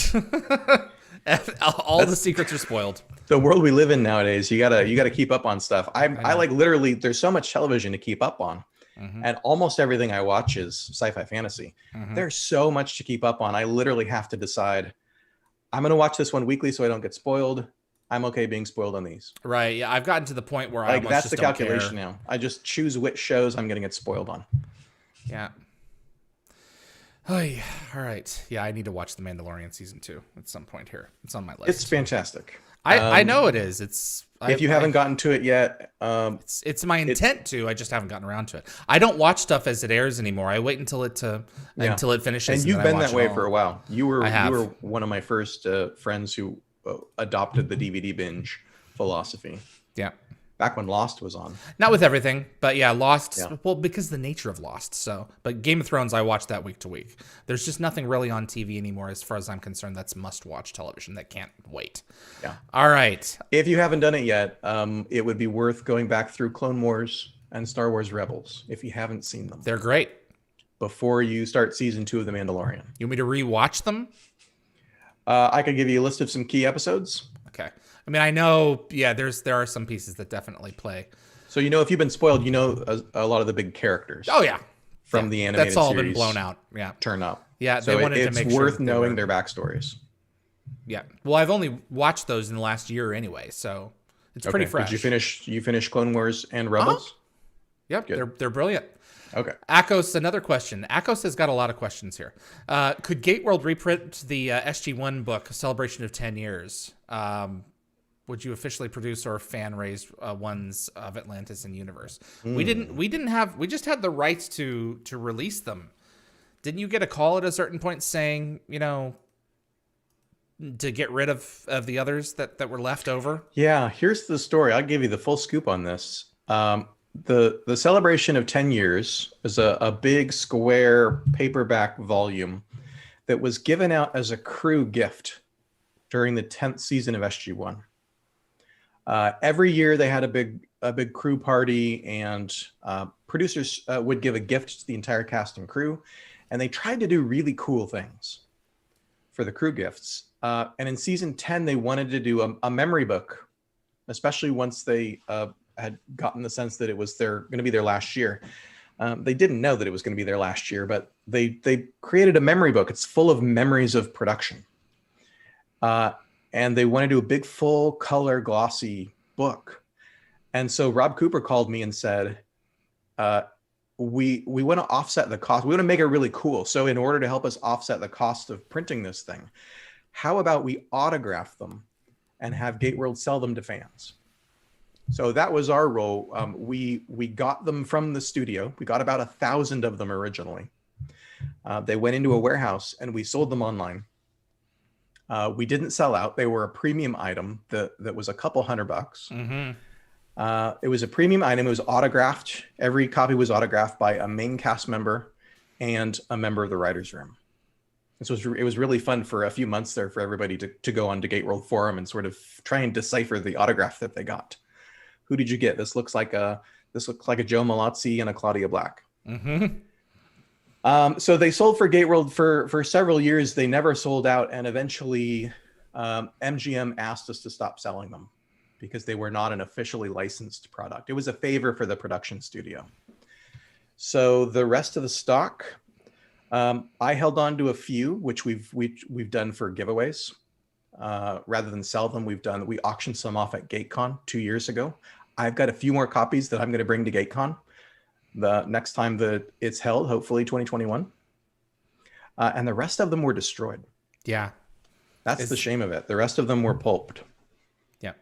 All the secrets are spoiled. The world we live in nowadays, you gotta keep up on stuff. I like literally. There's so much television to keep up on, and almost everything I watch is sci-fi fantasy. There's so much to keep up on. I literally have to decide. I'm gonna watch this one weekly so I don't get spoiled. I'm okay being spoiled on these. Right. Yeah. I've gotten to the point where I that's the calculation now. I just choose which shows I'm gonna get spoiled on. Yeah. Oh, yeah. All right. Yeah, I need to watch The Mandalorian season 2 at some point here. It's on my list. It's fantastic. I know it is. If you haven't gotten to it yet, it's my intent to. I just haven't gotten around to it. I don't watch stuff as it airs anymore. I wait until it finishes. And you've been that way for a while. You were one of my first friends who adopted the DVD binge philosophy. Yeah. Back when Lost was on. Not with everything, but yeah, Lost. Yeah. Well, because the nature of Lost. So, but Game of Thrones, I watch that week to week. There's just nothing really on TV anymore, as far as I'm concerned. That's must-watch television that can't wait. Yeah. All right. If you haven't done it yet, it would be worth going back through Clone Wars and Star Wars Rebels if you haven't seen them. They're great. Before you start season 2 of The Mandalorian. You want me to rewatch them? I could give you a list of some key episodes. Okay. I mean, I know, yeah, there are some pieces that definitely play. So, if you've been spoiled, a lot of the big characters. Oh, yeah. From the animated series. That's all been blown out. Yeah. Turn up. Yeah. So it's worth knowing their backstories. Yeah. Well, I've only watched those in the last year anyway, so it's pretty fresh. Did you finish Clone Wars and Rebels? Yep. They're brilliant. Okay. Akos, another question. Akos has got a lot of questions here. Could GateWorld reprint the SG-1 book, Celebration of 10 Years? Would you officially produce or fan raise ones of Atlantis and Universe? We just had the rights to release them. Didn't you get a call at a certain point saying, to get rid of the others that were left over? Yeah, here's the story. I'll give you the full scoop on this. The Celebration of 10 Years is a big square paperback volume that was given out as a crew gift during the 10th season of SG-1. Every year they had a big crew party, and producers would give a gift to the entire cast and crew, and they tried to do really cool things for the crew gifts. And in season 10, they wanted to do a memory book, especially once they had gotten the sense that it was going to be their last year. They didn't know that it was going to be their last year, but they created a memory book. It's full of memories of production. And they want to do a big, full color, glossy book. And so Rob Cooper called me and said, we want to offset the cost. We want to make it really cool. So in order to help us offset the cost of printing this thing, how about we autograph them and have GateWorld sell them to fans? So that was our role. We got them from the studio. We got about 1,000 of them originally. They went into a warehouse and we sold them online. We didn't sell out. They were a premium item that was a couple $100. It was a premium item. It was autographed. Every copy was autographed by a main cast member and a member of the writer's room. It was really fun for a few months there for everybody to go on to GateWorld forum and sort of try and decipher the autograph that they got. Who did you get? This looks like a Joe Malazzi and a Claudia Black. So they sold for GateWorld for several years. They never sold out, and eventually MGM asked us to stop selling them because they were not an officially licensed product. It was a favor for the production studio. So the rest of the stock, I held on to a few, which we've done for giveaways. Rather than sell them, we auctioned some off at GateCon 2 years ago. I've got a few more copies that I'm going to bring to GateCon the next time that it's held, hopefully 2021. And the rest of them were destroyed. Yeah. That's the shame of it. The rest of them were pulped. Yeah.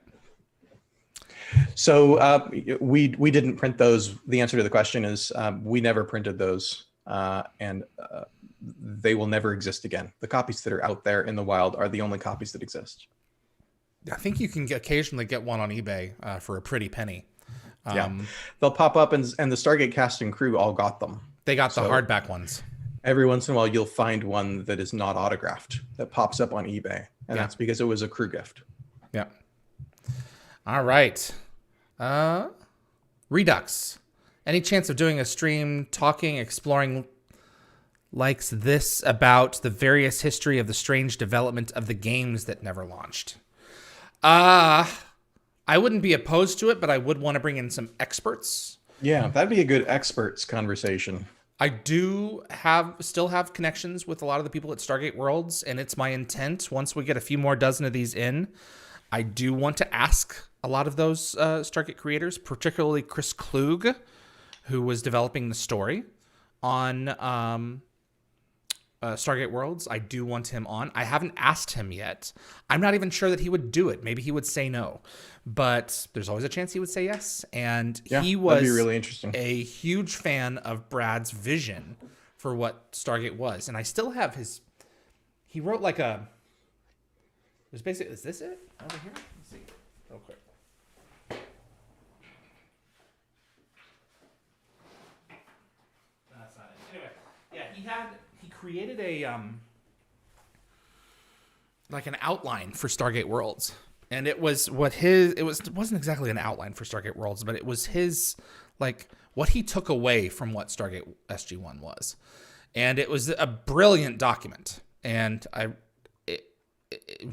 So we didn't print those. The answer to the question is we never printed those. And they will never exist again. The copies that are out there in the wild are the only copies that exist. I think you can occasionally get one on eBay for a pretty penny. Yeah, they'll pop up, and the Stargate cast and crew all got them. They got the hardback ones. Every once in a while, you'll find one that is not autographed that pops up on eBay, and that's because it was a crew gift. Yeah. All right. Redux. Any chance of doing a stream talking, exploring likes this about the various history of the strange development of the games that never launched? I wouldn't be opposed to it, but I would want to bring in some experts. Yeah, that'd be a good experts conversation. I still have connections with a lot of the people at Stargate Worlds, and it's my intent, once we get a few more dozen of these in, I do want to ask a lot of those Stargate creators, particularly Chris Klug, who was developing the story on Stargate Worlds. I do want him on. I haven't asked him yet. I'm not even sure that he would do it. Maybe he would say no, but there's always a chance he would say yes. And he was that'd be really interesting. A huge fan of Brad's vision for what Stargate was. And I still have he wrote like there's basically, is this it over here? Let's see real quick. That's not it. Anyway, yeah, he created a like an outline for Stargate Worlds, and it wasn't exactly an outline for Stargate Worlds, but it was his, like, what he took away from what Stargate SG-1 was, and it was a brilliant document, and it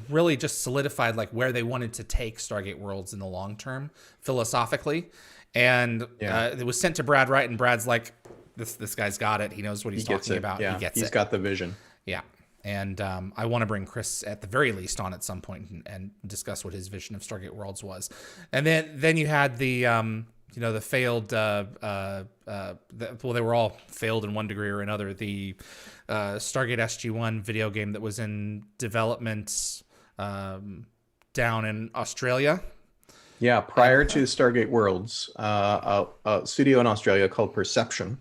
really just solidified like where they wanted to take Stargate Worlds in the long term philosophically, and it was sent to Brad Wright, and Brad's like, This guy's got it. He knows what he's talking about. Yeah, he's got the vision. Yeah. And I want to bring Chris at the very least on at some point and discuss what his vision of Stargate Worlds was. And then you had the the failed they were all failed in one degree or another. The Stargate SG-1 video game that was in development down in Australia. Yeah, prior to Stargate Worlds, a studio in Australia called Perception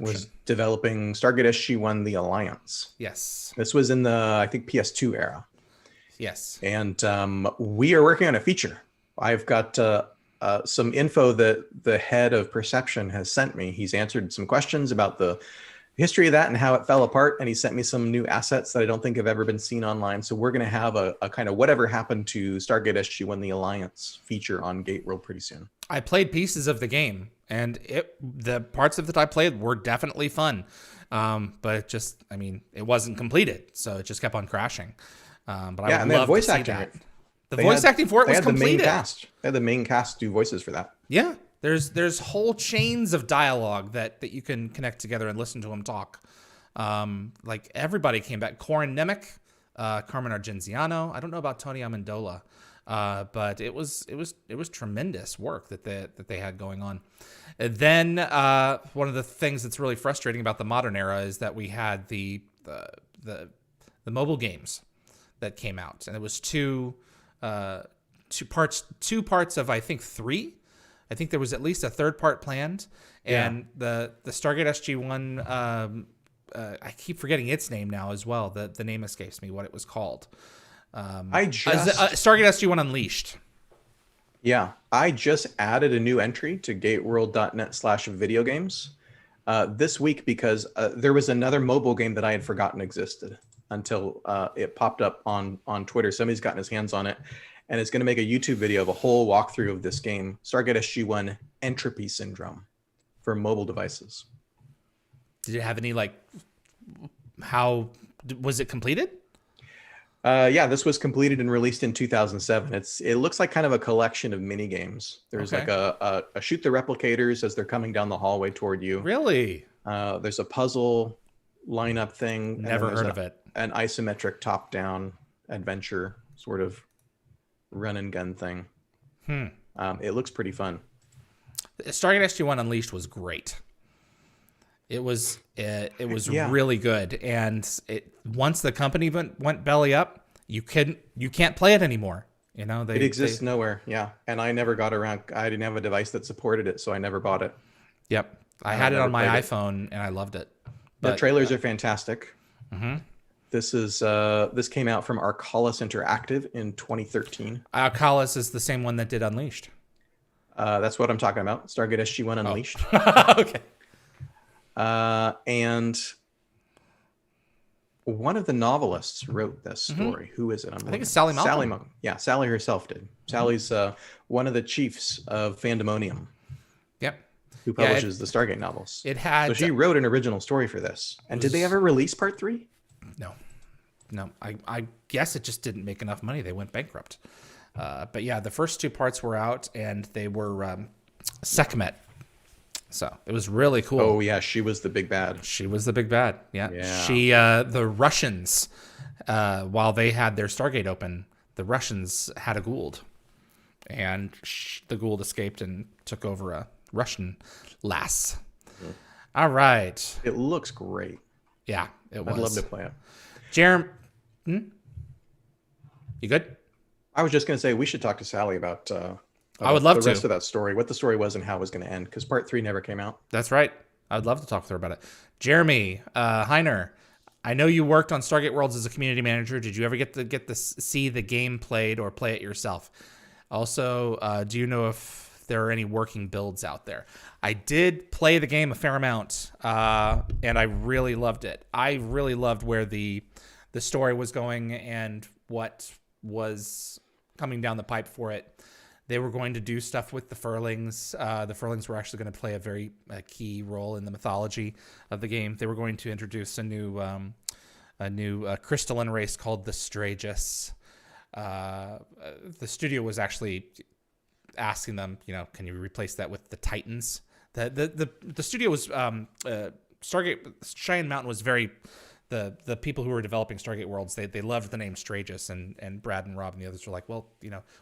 was developing Stargate SG-1 The Alliance. Yes. This was in the, I think, PS2 era. Yes. And we are working on a feature. I've got some info that the head of Perception has sent me. He's answered some questions about the history of that and how it fell apart. And he sent me some new assets that I don't think have ever been seen online. So we're going to have a kind of whatever happened to Stargate SG-1 The Alliance feature on GateWorld pretty soon. I played pieces of the game, and the parts of it I played were definitely fun. But it wasn't completed, so it just kept on crashing. But I would love voice to see acting that. The voice acting for it was completed. They had the main cast do voices for that. Yeah, there's whole chains of dialogue that you can connect together and listen to them talk. Like everybody came back. Corin Nemec, Carmen Argenziano. I don't know about Tony Amendola. But it was tremendous work that they had going on. And then one of the things that's really frustrating about the modern era is that we had the mobile games that came out, and it was two parts of, I think, 3 I think there was at least a third part planned, and the Stargate SG-1. I keep forgetting its name now as well. The name escapes me. What it was called. Stargate SG-1 Unleashed. Yeah, I just added a new entry to gateworld.net/videogames this week because there was another mobile game that I had forgotten existed until it popped up on Twitter. Somebody's gotten his hands on it, and it's going to make a YouTube video of a whole walkthrough of this game, Stargate SG-1 Entropy Syndrome, for mobile devices. Did it have any, like, how was it completed? Yeah, this was completed and released in 2007. It looks like kind of a collection of mini games. There's like a shoot the replicators as they're coming down the hallway toward you. Really? There's a puzzle lineup thing. Never heard of it. An isometric top-down adventure sort of run and gun thing. It looks pretty fun. Stargate SG-1 Unleashed was great. It was really good, and once the company went belly up, you can't play it anymore. You know, it exists nowhere. Yeah, and I never got around. I didn't have a device that supported it, so I never bought it. Yep, I had it on my iPhone, and I loved it. The trailers are fantastic. This came out from Arcalis Interactive in 2013. Arcalis is the same one that did Unleashed. That's what I'm talking about. Stargate SG-1 Unleashed. Okay. And one of the novelists wrote this story. Who is it? I think it's Sally Malcolm. Sally Malcolm. Yeah, Sally herself did. Sally's one of the chiefs of Fandemonium. Yep. Who publishes the Stargate novels. So she wrote an original story for this. And did they ever release part 3? No. I guess it just didn't make enough money. They went bankrupt. But yeah, the first 2 parts were out, and they were Sekhmet. So it was really cool. Oh yeah, she was the big bad. She was the big bad. Yeah. She the Russians, while they had their Stargate open, the Russians had a Goa'uld, and the Goa'uld escaped and took over a Russian lass. All right. It looks great. Yeah, it was. I'd love to play it. Jeremy, you good? I was just going to say we should talk to Sally about I would love the rest of that story, what the story was and how it was going to end, because part 3 never came out. That's right. I would love to talk to her about it. Jeremy Heiner, I know you worked on Stargate Worlds as a community manager. Did you ever get to see the game played or play it yourself? Also, do you know if there are any working builds out there? I did play the game a fair amount, and I really loved it. I really loved where the story was going and what was coming down the pipe for it. They were going to do stuff with the Furlings. The Furlings were actually going to play a key role in the mythology of the game. They were going to introduce a new crystalline race called the Stragus. The studio was actually asking them, can you replace that with the Titans? The studio was Stargate Cheyenne Mountain was very. The people who were developing Stargate Worlds, they loved the name Stragus, and Brad and Rob and the others were like, well,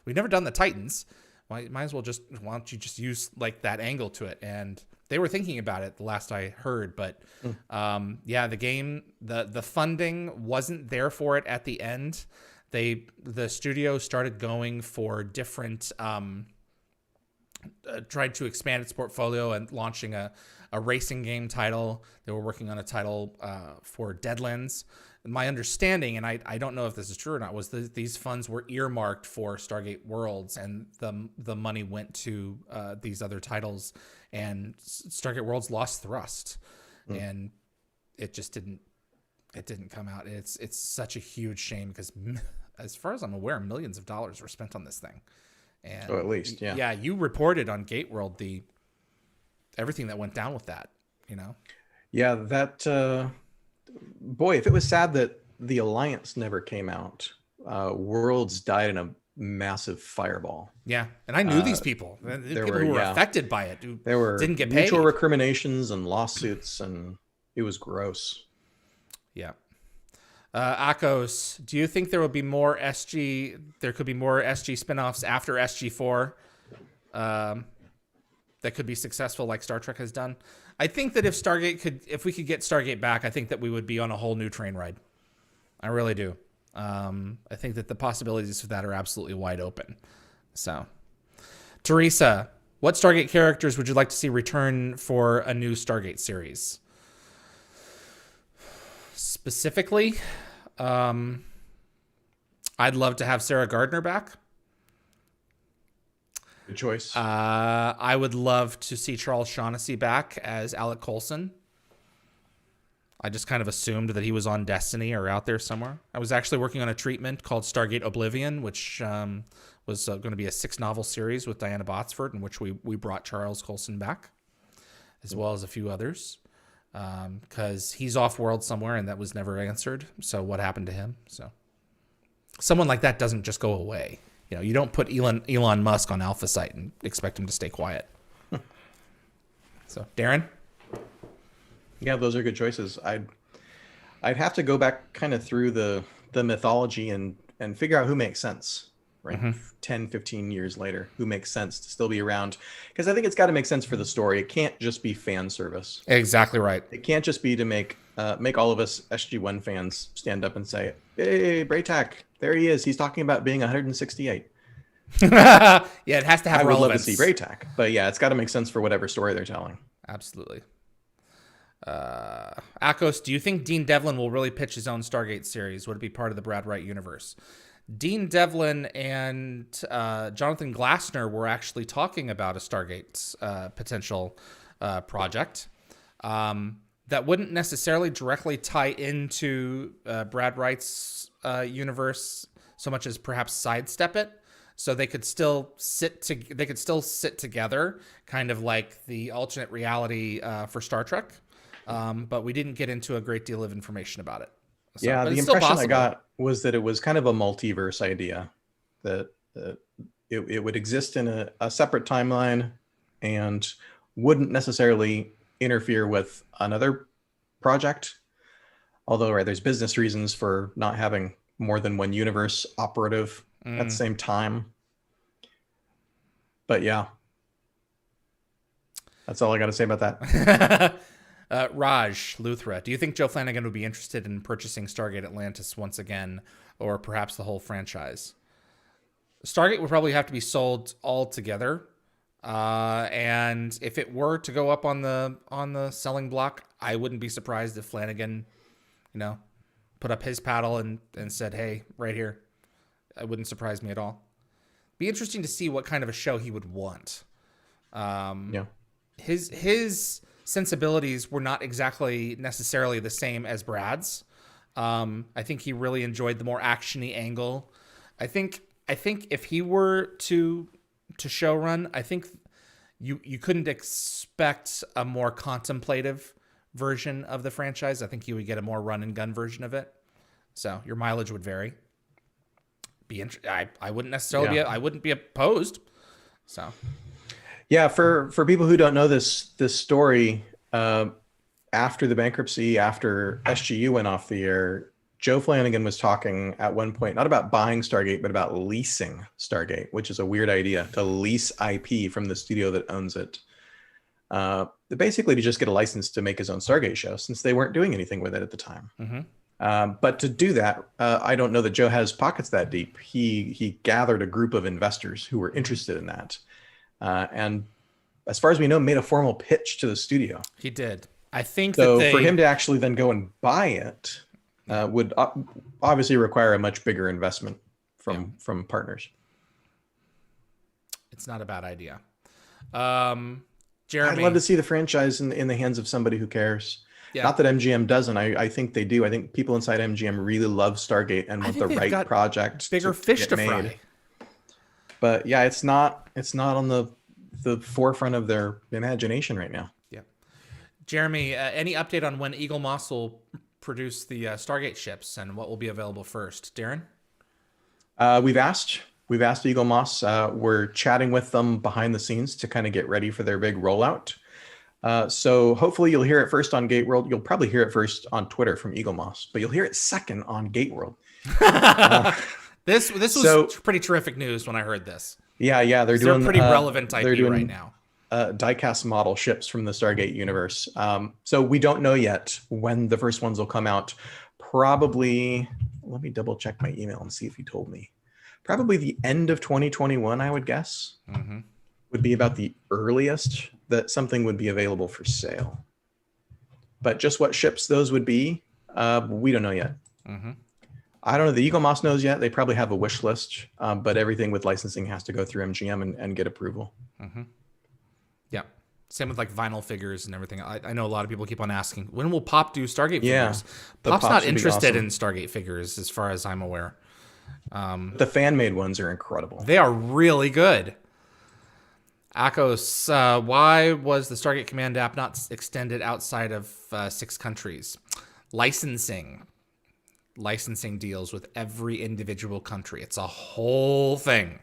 we've never done the Titans. Why don't you just use like that angle to it? And they were thinking about it the last I heard, but the game, the funding wasn't there for it at the end. The studio started going for different, tried to expand its portfolio and launching a racing game title. They were working on a title for Deadlands. My understanding, and I don't know if this is true or not, was that these funds were earmarked for Stargate Worlds, and the money went to these other titles, and Stargate Worlds lost thrust, and it just didn't come out. It's such a huge shame because, as far as I'm aware, millions of dollars were spent on this thing. And at least, yeah. Yeah, you reported on GateWorld everything that went down with that, Yeah, that boy, if it was sad that the Alliance never came out. Worlds died in a massive fireball. Yeah, and I knew these people. People who were affected by it. There were didn't get paid. Mutual recriminations and lawsuits, and it was gross. Yeah. Akos, do you think there will be more SG? There could be more SG spinoffs after SG4 that could be successful, like Star Trek has done. I think that if we could get Stargate back, I think that we would be on a whole new train ride. I really do. I think that the possibilities for that are absolutely wide open. So, Teresa, What Stargate characters would you like to see return for a new Stargate series? Specifically, I'd love to have Sarah Gardner back. Good choice. I would love to see Charles Shaughnessy back as Alec Coulson. I just kind of assumed that he was on Destiny or out there somewhere. I was actually working on a treatment called Stargate Oblivion, which was going to be a 6-novel series with Diana Botsford, in which we brought Charles Coulson back, as well as a few others, because he's off-world somewhere, and that was never answered. So what happened to him? So someone like that doesn't just go away. You know, you don't put Elon Musk on Alpha Site and expect him to stay quiet. So, Darren? Yeah, those are good choices. I'd have to go back kind of through the mythology and figure out who makes sense, right? 10, 15 years later, who makes sense to still be around. Because I think it's got to make sense for the story. It can't just be fan service. Exactly right. It can't just be to make all of us SG-1 fans stand up and say, hey, Braytac, there he is. He's talking about being 168. Yeah, it has to have relevance. I would love to see Braytac. But yeah, it's got to make sense for whatever story they're telling. Absolutely. Akos, do you think Dean Devlin will really pitch his own Stargate series? Would it be part of the Brad Wright universe? Dean Devlin and Jonathan Glassner were actually talking about a Stargate potential project that wouldn't necessarily directly tie into Brad Wright's universe so much as perhaps sidestep it. So they could still sit together, kind of like the alternate reality for Star Trek. But we didn't get into a great deal of information about it. So, yeah, the impression I got was that it was kind of a multiverse idea, that it would exist in a separate timeline and wouldn't necessarily interfere with another project. Although, right, there's business reasons for not having more than one universe operative at the same time. But yeah, that's all I got to say about that. Raj Luthra, do you think Joe Flanagan would be interested in purchasing Stargate Atlantis once again, or perhaps the whole franchise? Stargate would probably have to be sold all together, and if it were to go up on the selling block, I wouldn't be surprised if Flanagan, put up his paddle and said, "Hey, right here." It wouldn't surprise me at all. Be interesting to see what kind of a show he would want. Yeah, his sensibilities were not exactly necessarily the same as Brad's. I think he really enjoyed the more actiony angle. I think if he were to show run, I think you couldn't expect a more contemplative version of the franchise. I think you would get a more run and gun version of it. So your mileage would vary. I wouldn't necessarily I wouldn't be opposed. So. Yeah, for people who don't know this story, after the bankruptcy, after SGU went off the air, Joe Flanagan was talking at one point, not about buying Stargate, but about leasing Stargate, which is a weird idea, to lease IP from the studio that owns it. Basically to just get a license to make his own Stargate show, since they weren't doing anything with it at the time. But to do that, I don't know that Joe has pockets that deep. He gathered a group of investors who were interested in that. And as far as we know, made a formal pitch to the studio. He did. I think so. For him to actually then go and buy it would obviously require a much bigger investment from partners. It's not a bad idea. Jeremy, I'd love to see the franchise in the hands of somebody who cares. Yeah. Not that MGM doesn't. I think they do. I think people inside MGM really love Stargate and want the right project. Bigger fish to fry. But yeah, it's not on the forefront of their imagination right now. Yeah. Jeremy, any update on when Eagle Moss will produce the Stargate ships and what will be available first? Darren? We've asked Eagle Moss. We're chatting with them behind the scenes to kind of get ready for their big rollout. So hopefully you'll hear it first on GateWorld. You'll probably hear it first on Twitter from Eagle Moss, but you'll hear it second on GateWorld. This was pretty terrific news when I heard this. Yeah, they're doing pretty relevant IP right now. Diecast model ships from the Stargate universe. So we don't know yet when the first ones will come out. Probably, let me double check my email and see if he told me. Probably the end of 2021, I would guess. would be about the earliest that something would be available for sale. But just what ships those would be, we don't know yet. Mm-hmm. I don't know. The Eagle Moss knows yet. They probably have a wish list, but everything with licensing has to go through MGM and get approval. Mm-hmm. Yeah. Same with like vinyl figures and everything. I know a lot of people keep on asking, when will Pop do Stargate figures? Pop's not interested in Stargate figures, as far as I'm aware. The fan-made ones are incredible. They are really good. Akos, why was the Stargate Command app not extended outside of 6 countries? Licensing deals with every individual country. It's a whole thing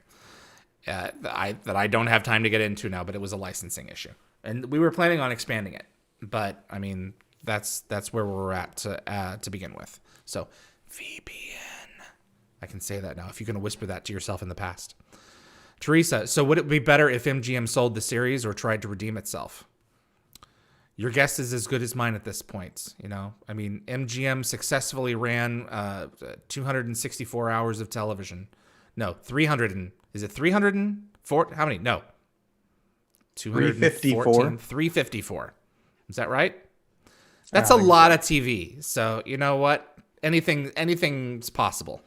that I don't have time to get into now, but it was a licensing issue. And we were planning on expanding it. But, I mean, that's where we're at to begin with. So, VPN. I can say that now if you can whisper that to yourself in the past. Teresa, so would it be better if MGM sold the series or tried to redeem itself? Your guess is as good as mine at this point. You know, I mean, MGM successfully ran 264 hours of television. No, 300 is it 304? How many? No. 354. 354. Is that right? That's a lot of TV. So, you know what? Anything's possible.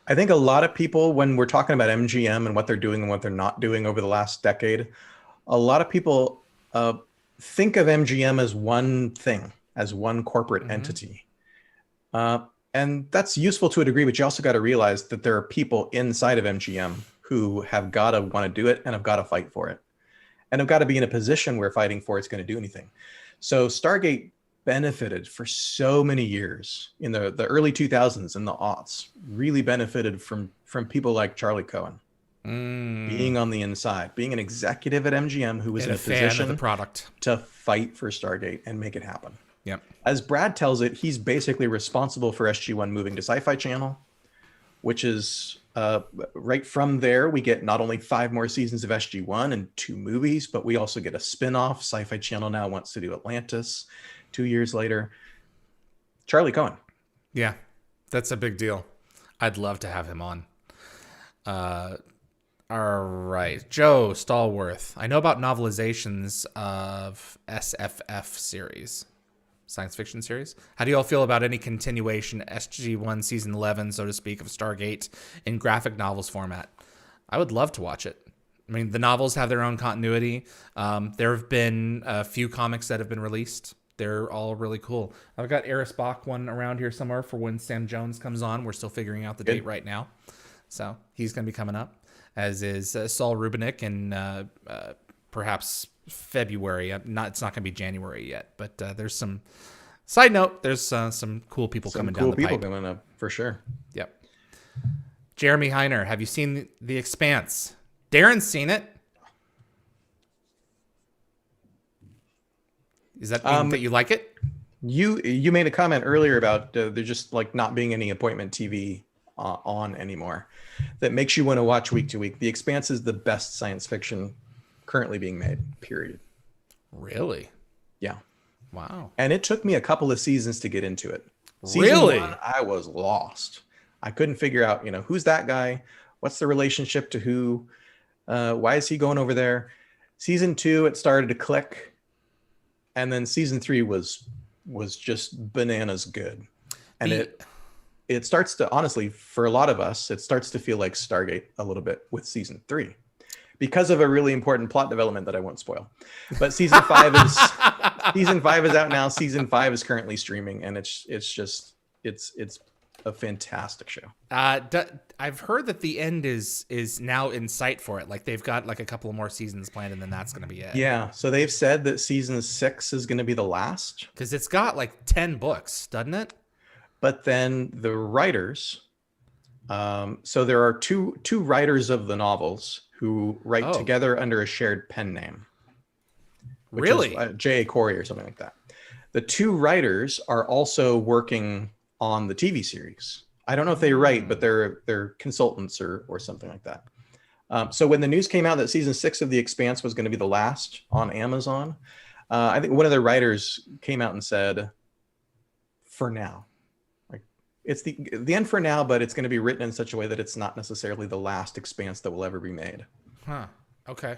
I think a lot of people, when we're talking about MGM and what they're doing and what they're not doing over the last decade, a lot of people think of MGM as one thing, as one corporate entity. And that's useful to a degree, but you also got to realize that there are people inside of MGM who have got to want to do it and have got to fight for it. And have got to be in a position where fighting for it's going to do anything. So Stargate benefited for so many years in the early 2000s and the aughts, really benefited from people like Charlie Cohen being on the inside, being an executive at MGM who was in a position of the product to fight for Stargate and make it happen. Yep. As Brad tells it, he's basically responsible for SG-1 moving to Sci-Fi Channel, which is right from there, we get not only 5 more seasons of SG-1 and 2 movies, but we also get a spin-off. Sci-Fi Channel now wants to do Atlantis 2 years later. Charlie Cohen. Yeah, that's a big deal. I'd love to have him on. All right. Joe Stallworth. I know about novelizations of SFF series, science fiction series. How do you all feel about any continuation, SG-1 season 11, so to speak, of Stargate in graphic novels format? I would love to watch it. I mean, the novels have their own continuity. There have been a few comics that have been released. They're all really cool. I've got Eris Bach one around here somewhere for when Sam Jones comes on. We're still figuring out the date right now. So he's going to be coming up, as is Saul Rubinek in perhaps February. It's not going to be January yet, but there's some... Side note, there's some cool people coming down the pipe. Cool people coming up, for sure. Yep. Jeremy Heiner, have you seen The Expanse? Darren's seen it. Does that mean that you like it? You made a comment earlier about there just like not being any appointment TV on anymore that makes you want to watch week to week. The Expanse is the best science fiction currently being made, period. Really? Yeah. Wow. And it took me a couple of seasons to get into it. Really? Season 1, I was lost. I couldn't figure out, who's that guy? What's the relationship to who? Why is he going over there? Season 2, it started to click. And then season 3 was just bananas good. And it starts to, honestly, for a lot of us, it starts to feel like Stargate a little bit with season 3 because of a really important plot development that I won't spoil. But season 5 is out now. Season 5 is currently streaming, and it's a fantastic show. I've heard that the end is now in sight for it. Like they've got like a couple of more seasons planned, and then that's going to be it. Yeah. So they've said that season 6 is going to be the last. Because it's got like 10 books, doesn't it? But then the writers, so there are two writers of the novels who write together under a shared pen name. Really? J.A. Corey or something like that. The 2 writers are also working on the TV series. I don't know if they write, but they're consultants or something like that. So when the news came out that season 6 of The Expanse was going to be the last on Amazon, I think one of the writers came out and said, for now, like it's the end for now, but it's going to be written in such a way that it's not necessarily the last Expanse that will ever be made. Huh. Okay.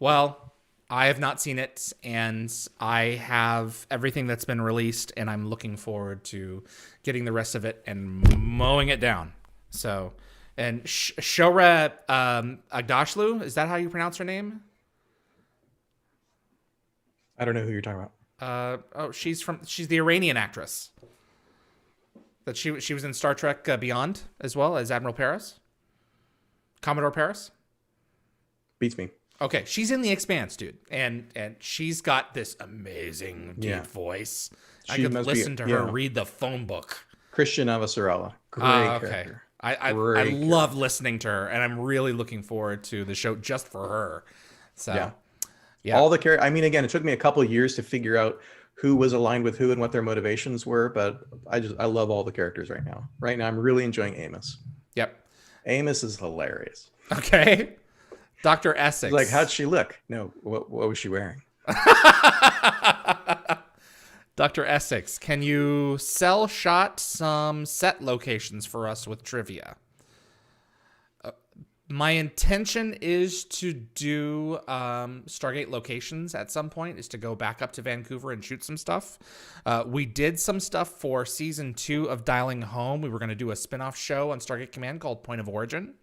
Well, I have not seen it, and I have everything that's been released, and I'm looking forward to getting the rest of it and mowing it down. So, and Shora Agdashlu, is that how you pronounce her name? I don't know who you're talking about. She's the Iranian actress. That she was in Star Trek Beyond as well as Admiral Paris, Commodore Paris. Beats me. Okay, she's in The Expanse, dude, and she's got this amazing deep voice. I could listen to her read the phone book. Christian Avasarala, great character. I love listening to her, and I'm really looking forward to the show just for her. So yeah. All the characters. I mean, again, it took me a couple of years to figure out who was aligned with who and what their motivations were, but I love all the characters right now. Right now, I'm really enjoying Amos. Yep, Amos is hilarious. Okay. Dr. Essex. Like, how'd she look? No, what was she wearing? Dr. Essex, can you shot some set locations for us with trivia? My intention is to do Stargate locations at some point, is to go back up to Vancouver and shoot some stuff. We did some stuff for season 2 of Dialing Home. We were going to do a spinoff show on Stargate Command called Point of Origin.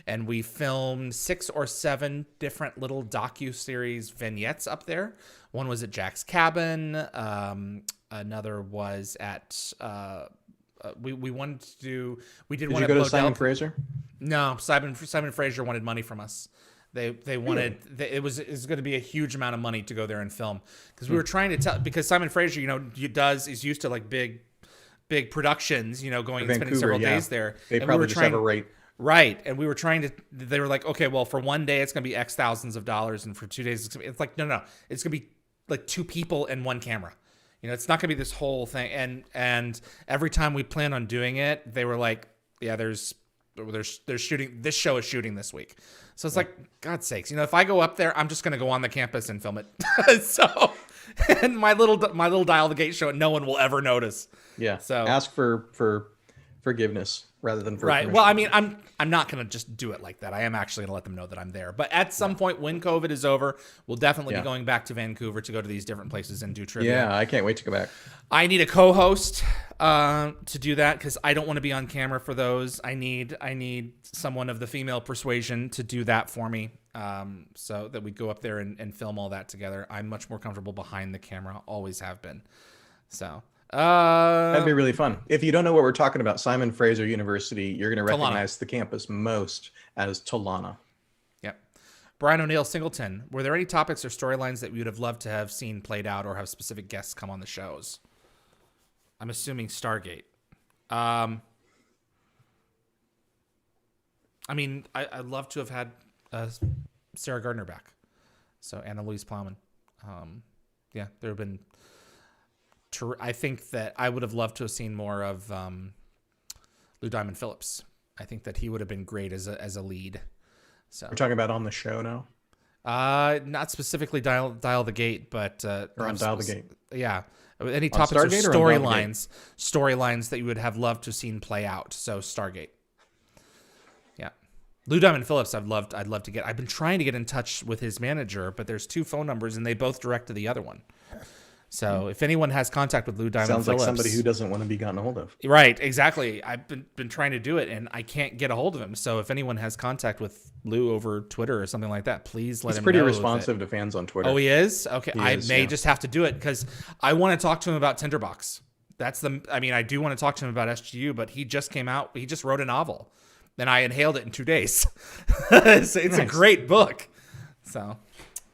And we filmed 6 or 7 different little docu-series vignettes up there. One was at Jack's cabin. Another was at... we wanted to do... We did one. Did you go to Simon Fraser? No, Simon Fraser wanted money from us. They wanted... It was going to be a huge amount of money to go there and film. Because we were trying to tell... Because Simon Fraser, is used to like big productions, going and spending several days there. They probably just have a rate. Right. And we were trying to, they were like, okay, well, for one day, it's going to be X thousands of dollars. And for 2 days, it's like, no. It's going to be like 2 people and 1 camera. It's not going to be this whole thing. And every time we plan on doing it, they were like, yeah, there's shooting, this show is shooting this week. So it's like, God's sakes, if I go up there, I'm just going to go on the campus and film it. So, and my little Dial the Gate show, no one will ever notice. Yeah. So ask for forgiveness rather than for right. permission. Well, I mean, I'm not going to just do it like that. I am actually going to let them know that I'm there. But at some point when COVID is over, we'll definitely be going back to Vancouver to go to these different places and do trivia. Yeah, I can't wait to go back. I need a co-host to do that because I don't want to be on camera for those. I need someone of the female persuasion to do that for me, so that we go up there and film all that together. I'm much more comfortable behind the camera, always have been. So... that'd be really fun. If you don't know what we're talking about, Simon Fraser University, you're going to recognize the campus most as Tolana. Yep. Brian O'Neill Singleton, were there any topics or storylines that we would have loved to have seen played out or have specific guests come on the shows? I'm assuming Stargate. I mean, I'd love to have had Sarah Gardner back. So Anna Louise Plowman. Yeah, there have been... I think that I would have loved to have seen more of Lou Diamond Phillips. I think that he would have been great as a lead. So we're talking about on the show now. Not specifically Dial the Gate, but or on Dial the Gate. Yeah, any topics or storylines that you would have loved to have seen play out. So Stargate. Yeah, Lou Diamond Phillips. I'd love to get. I've been trying to get in touch with his manager, but there's 2 phone numbers and they both direct to the other one. So if anyone has contact with Lou Diamond Phillips... Sounds like somebody who doesn't want to be gotten a hold of. Right, exactly. I've been trying to do it, and I can't get a hold of him. So if anyone has contact with Lou over Twitter or something like that, please let him know. He's pretty responsive to fans on Twitter. Oh, he is? Okay, I may just have to do it, because I want to talk to him about Tinderbox. I do want to talk to him about SGU, but he just came out, he just wrote a novel, and I inhaled it in 2 days. It's nice. A great book. So,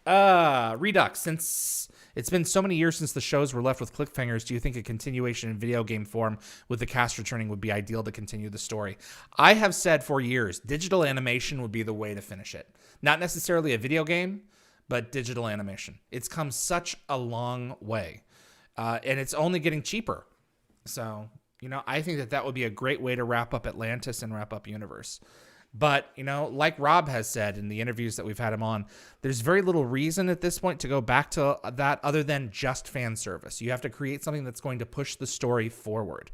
Redux, since... It's been so many years since the shows were left with cliffhangers. Do you think a continuation in video game form with the cast returning would be ideal to continue the story? I have said for years, digital animation would be the way to finish it. Not necessarily a video game, but digital animation. It's come such a long way, and it's only getting cheaper. So, I think that would be a great way to wrap up Atlantis and wrap up Universe. But, like Rob has said in the interviews that we've had him on, there's very little reason at this point to go back to that other than just fan service. You have to create something that's going to push the story forward.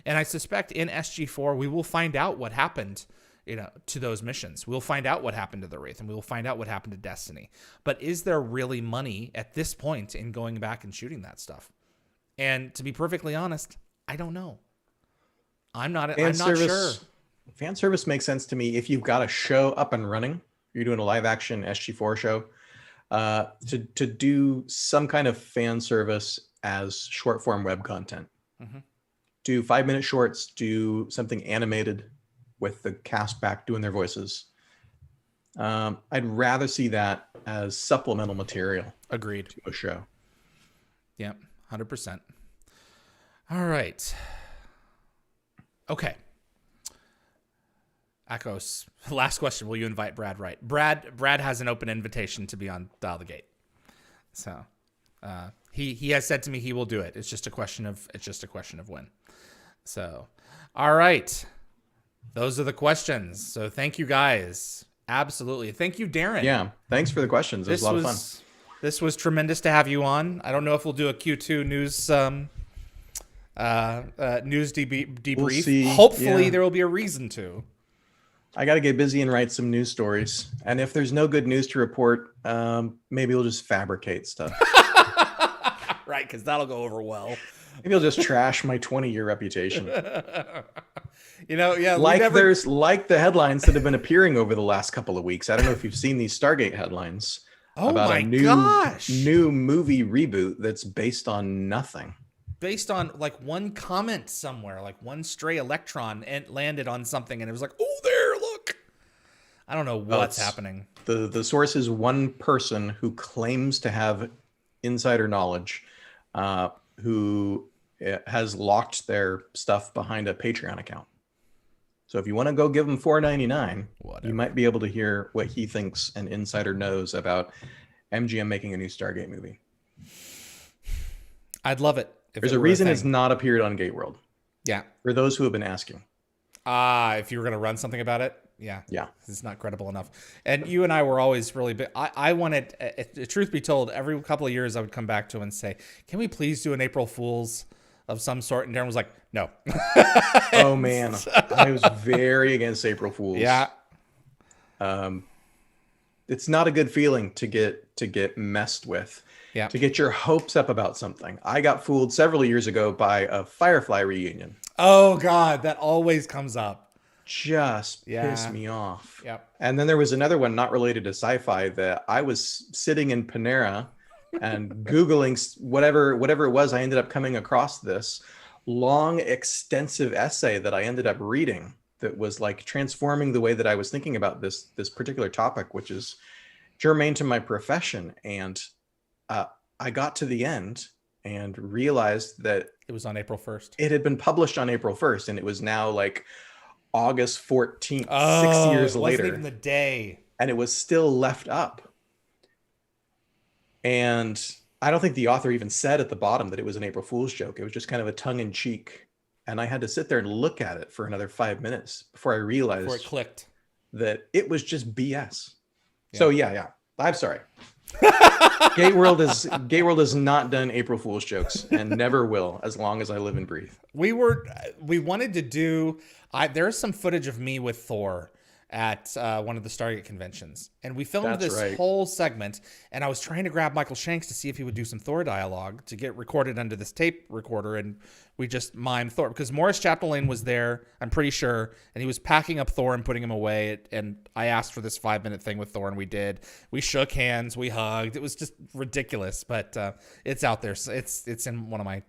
And I suspect in SG4, we will find out what happened to those missions. We'll find out what happened to the Wraith, and we will find out what happened to Destiny. But is there really money at this point in going back and shooting that stuff? And to be perfectly honest, I don't know. I'm not sure. Fan service makes sense to me if you've got a show up and running. You're doing a live action SG4 show. To do some kind of fan service as short form web content. Mm-hmm. Do 5-minute shorts, do something animated with the cast back doing their voices. I'd rather see that as supplemental material. Agreed. To a show. Yep, 100%. All right. Okay. Akos, last question. Will you invite Brad Wright? Brad has an open invitation to be on Dial the Gate. So he has said to me he will do it. It's just a question of when. So, all right. Those are the questions. So thank you guys. Absolutely. Thank you, Darren. Yeah. Thanks for the questions. It was a lot of fun. This was tremendous to have you on. I don't know if we'll do a Q2 news debrief. We'll see. Hopefully there will be a reason to. I got to get busy and write some news stories. And if there's no good news to report, maybe we'll just fabricate stuff. Right, because that'll go over well. Maybe I'll just trash my 20-year reputation. Yeah. There's like the headlines that have been appearing over the last couple of weeks. I don't know if you've seen these Stargate headlines about a new movie reboot that's based on nothing. Based on like one comment somewhere, like one stray electron and landed on something, and it was like, oh, there, look. I don't know what's happening. The source is one person who claims to have insider knowledge, who has locked their stuff behind a Patreon account. So if you want to go give him $4.99, you might be able to hear what he thinks an insider knows about MGM making a new Stargate movie. I'd love it. There's a reason it's not appeared on GateWorld. Yeah. For those who have been asking. If you were going to run something about it. Yeah. It's not credible enough. And you and I were always really big. I wanted, truth be told, every couple of years I would come back to him and say, can we please do an April Fool's of some sort? And Darren was like, no. Oh, man. I was very against April Fool's. Yeah. It's not a good feeling to get messed with. Yeah. To get your hopes up about something. I got fooled several years ago by a Firefly reunion. Oh, God. That always comes up. Just pissed me off. Yep. And then there was another one not related to sci-fi that I was sitting in Panera and Googling whatever it was. I ended up coming across this long, extensive essay that I ended up reading that was like transforming the way that I was thinking about this particular topic, which is germane to my profession. And I got to the end and realized that it was on April 1st. It had been published on April 1st, and it was now like August 14th, 6 years later. It wasn't even the day. And it was still left up. And I don't think the author even said at the bottom that it was an April Fool's joke. It was just kind of a tongue-in-cheek. And I had to sit there and look at it for another 5 mintes before I realized before it clicked that it was just BS. Yeah. So yeah. I'm sorry. GateWorld has not done April Fool's jokes and never will as long as I live and breathe. We wanted to do. There's some footage of me with Thor at one of the Stargate conventions, and we filmed whole segment. And I was trying to grab Michael Shanks to see if he would do some Thor dialogue to get recorded under this tape recorder, and we just mimed Thor because Morris Chapdelaine was there, I'm pretty sure, and he was packing up Thor and putting him away. And I asked for this 5-minute thing with Thor, and we did. We shook hands, we hugged. It was just ridiculous, but it's out there. So it's in one of my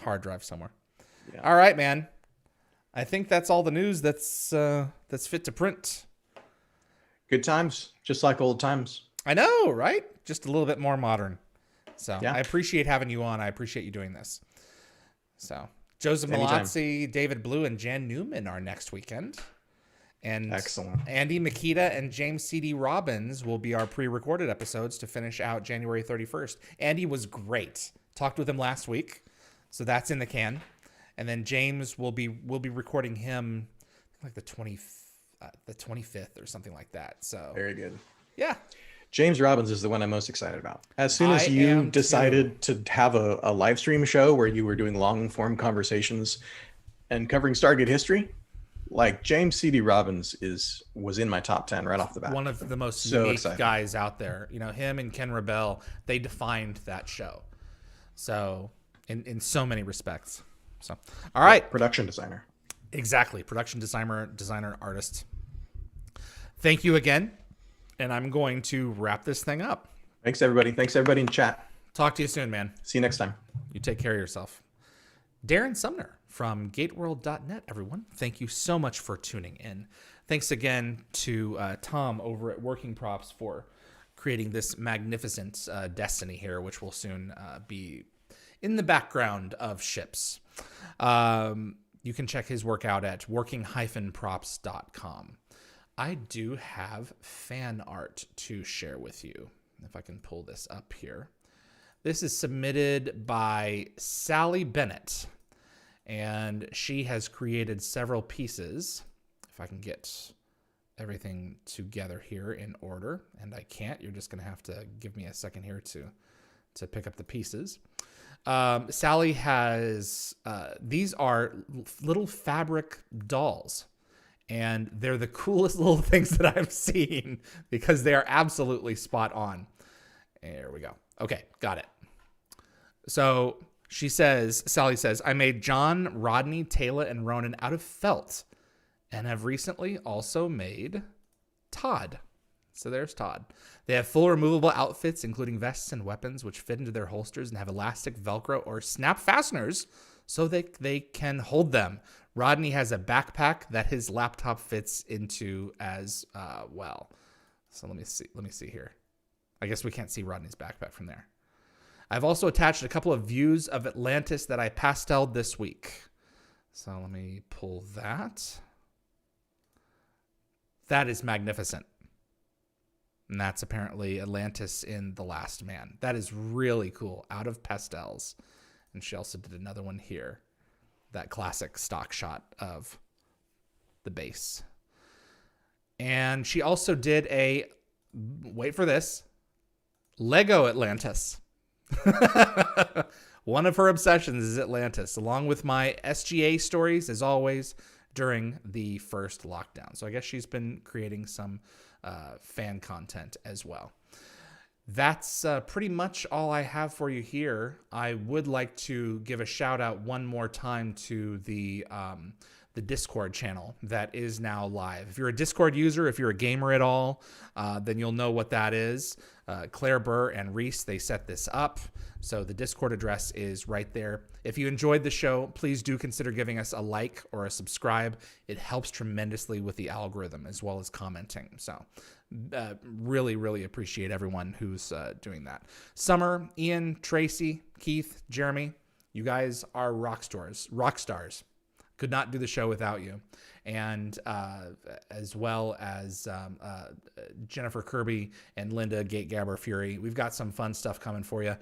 hard drives somewhere. Yeah. All right, man. I think that's all the news that's fit to print. Good times, just like old times. I know, right? Just a little bit more modern. So yeah. I appreciate having you on. I appreciate you doing this. So Joseph Malazzi, David Blue, and Jan Newman are next weekend. And excellent. Andy Makita and James C.D. Robbins will be our pre-recorded episodes to finish out January 31st. Andy was great. Talked with him last week, so that's in the can. And then James will be recording him like the 25th or something like that. So very good. Yeah. James Robbins is the one I'm most excited about. As soon as you decided to have a live stream show where you were doing long form conversations and covering Stargate history, Like James C.D. Robbins was in my top 10 right off the bat. One of the most So unique exciting. guys out there. You know, him and Ken Rebel, they defined that show. So in so many respects. So, all right. Production designer. Exactly. Production designer, artist. Thank you again. And I'm going to wrap this thing up. Thanks, everybody. Thanks, everybody in chat. Talk to you soon, man. See you next time. You take care of yourself. Darren Sumner from GateWorld.net, everyone. Thank you so much for tuning in. Thanks again to Tom over at Working Props for creating this magnificent Destiny here, which will soon be in the background of ships. You can check his work out at working-props.com. I do have fan art to share with you, if I can pull this up here. This is submitted by Sally Bennett, and she has created several pieces. If I can get everything together here in order, and I can't, you're just going to have to give me a second here to pick up the pieces. Sally has, these are little fabric dolls, and they're the coolest little things that I've seen because they are absolutely spot on. There we go. Okay, got it. So Sally says, I made John, Rodney, Taylor, and Ronan out of felt and have recently also made Todd. So there's Todd. They have full removable outfits, including vests and weapons, which fit into their holsters and have elastic Velcro or snap fasteners so they can hold them. Rodney has a backpack that his laptop fits into as well. So let me see here. I guess we can't see Rodney's backpack from there. I've also attached a couple of views of Atlantis that I pasteled this week. So let me pull that. That is magnificent. And that's apparently Atlantis in The Last Man. That is really cool, out of pastels. And she also did another one here. That classic stock shot of the base. And she also did a, wait for this, Lego Atlantis. One of her obsessions is Atlantis, along with my SGA stories, as always, during the first lockdown. So I guess she's been creating some fan content as well. That's pretty much all I have for you here. I would like to give a shout out one more time to the Discord channel that is now live. If you're a Discord user, if you're a gamer at all, then you'll know what that is. Claire Burr and Reese, they set this up. So the Discord address is right there. If you enjoyed the show, please do consider giving us a like or a subscribe. It helps tremendously with the algorithm as well as commenting. So really, really appreciate everyone who's doing that. Summer, Ian, Tracy, Keith, Jeremy, you guys are rock stars. Could not do the show without you. And as well as Jennifer Kirby and Linda Gabber Fury. We've got some fun stuff coming for you.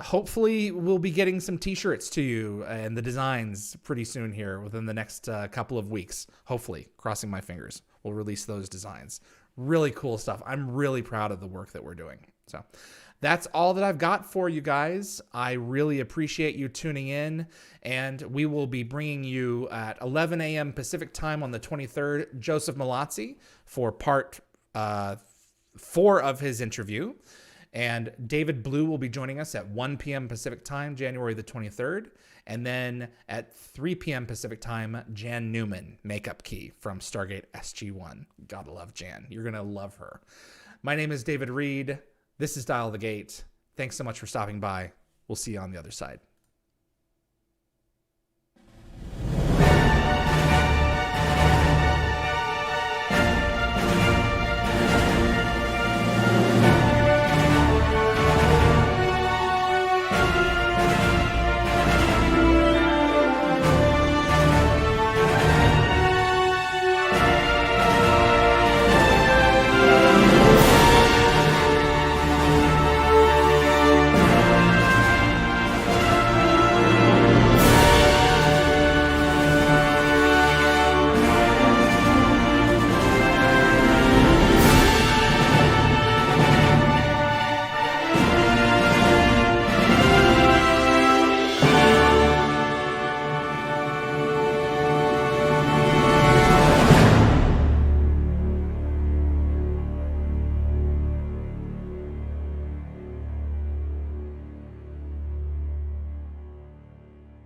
Hopefully we'll be getting some t-shirts to you and the designs pretty soon here within the next couple of weeks. Hopefully, crossing my fingers, we'll release those designs. Really cool stuff. I'm really proud of the work that we're doing. So that's all that I've got for you guys. I really appreciate you tuning in, and we will be bringing you at 11 a.m. Pacific time on the 23rd, Joseph Malazzi for part 4 of his interview. And David Blue will be joining us at 1 p.m. Pacific time, January the 23rd. And then at 3 p.m. Pacific time, Jan Newman, Makeup Key from Stargate SG-1. Gotta love Jan. You're gonna love her. My name is David Reed. This is Dial the Gate. Thanks so much for stopping by. We'll see you on the other side.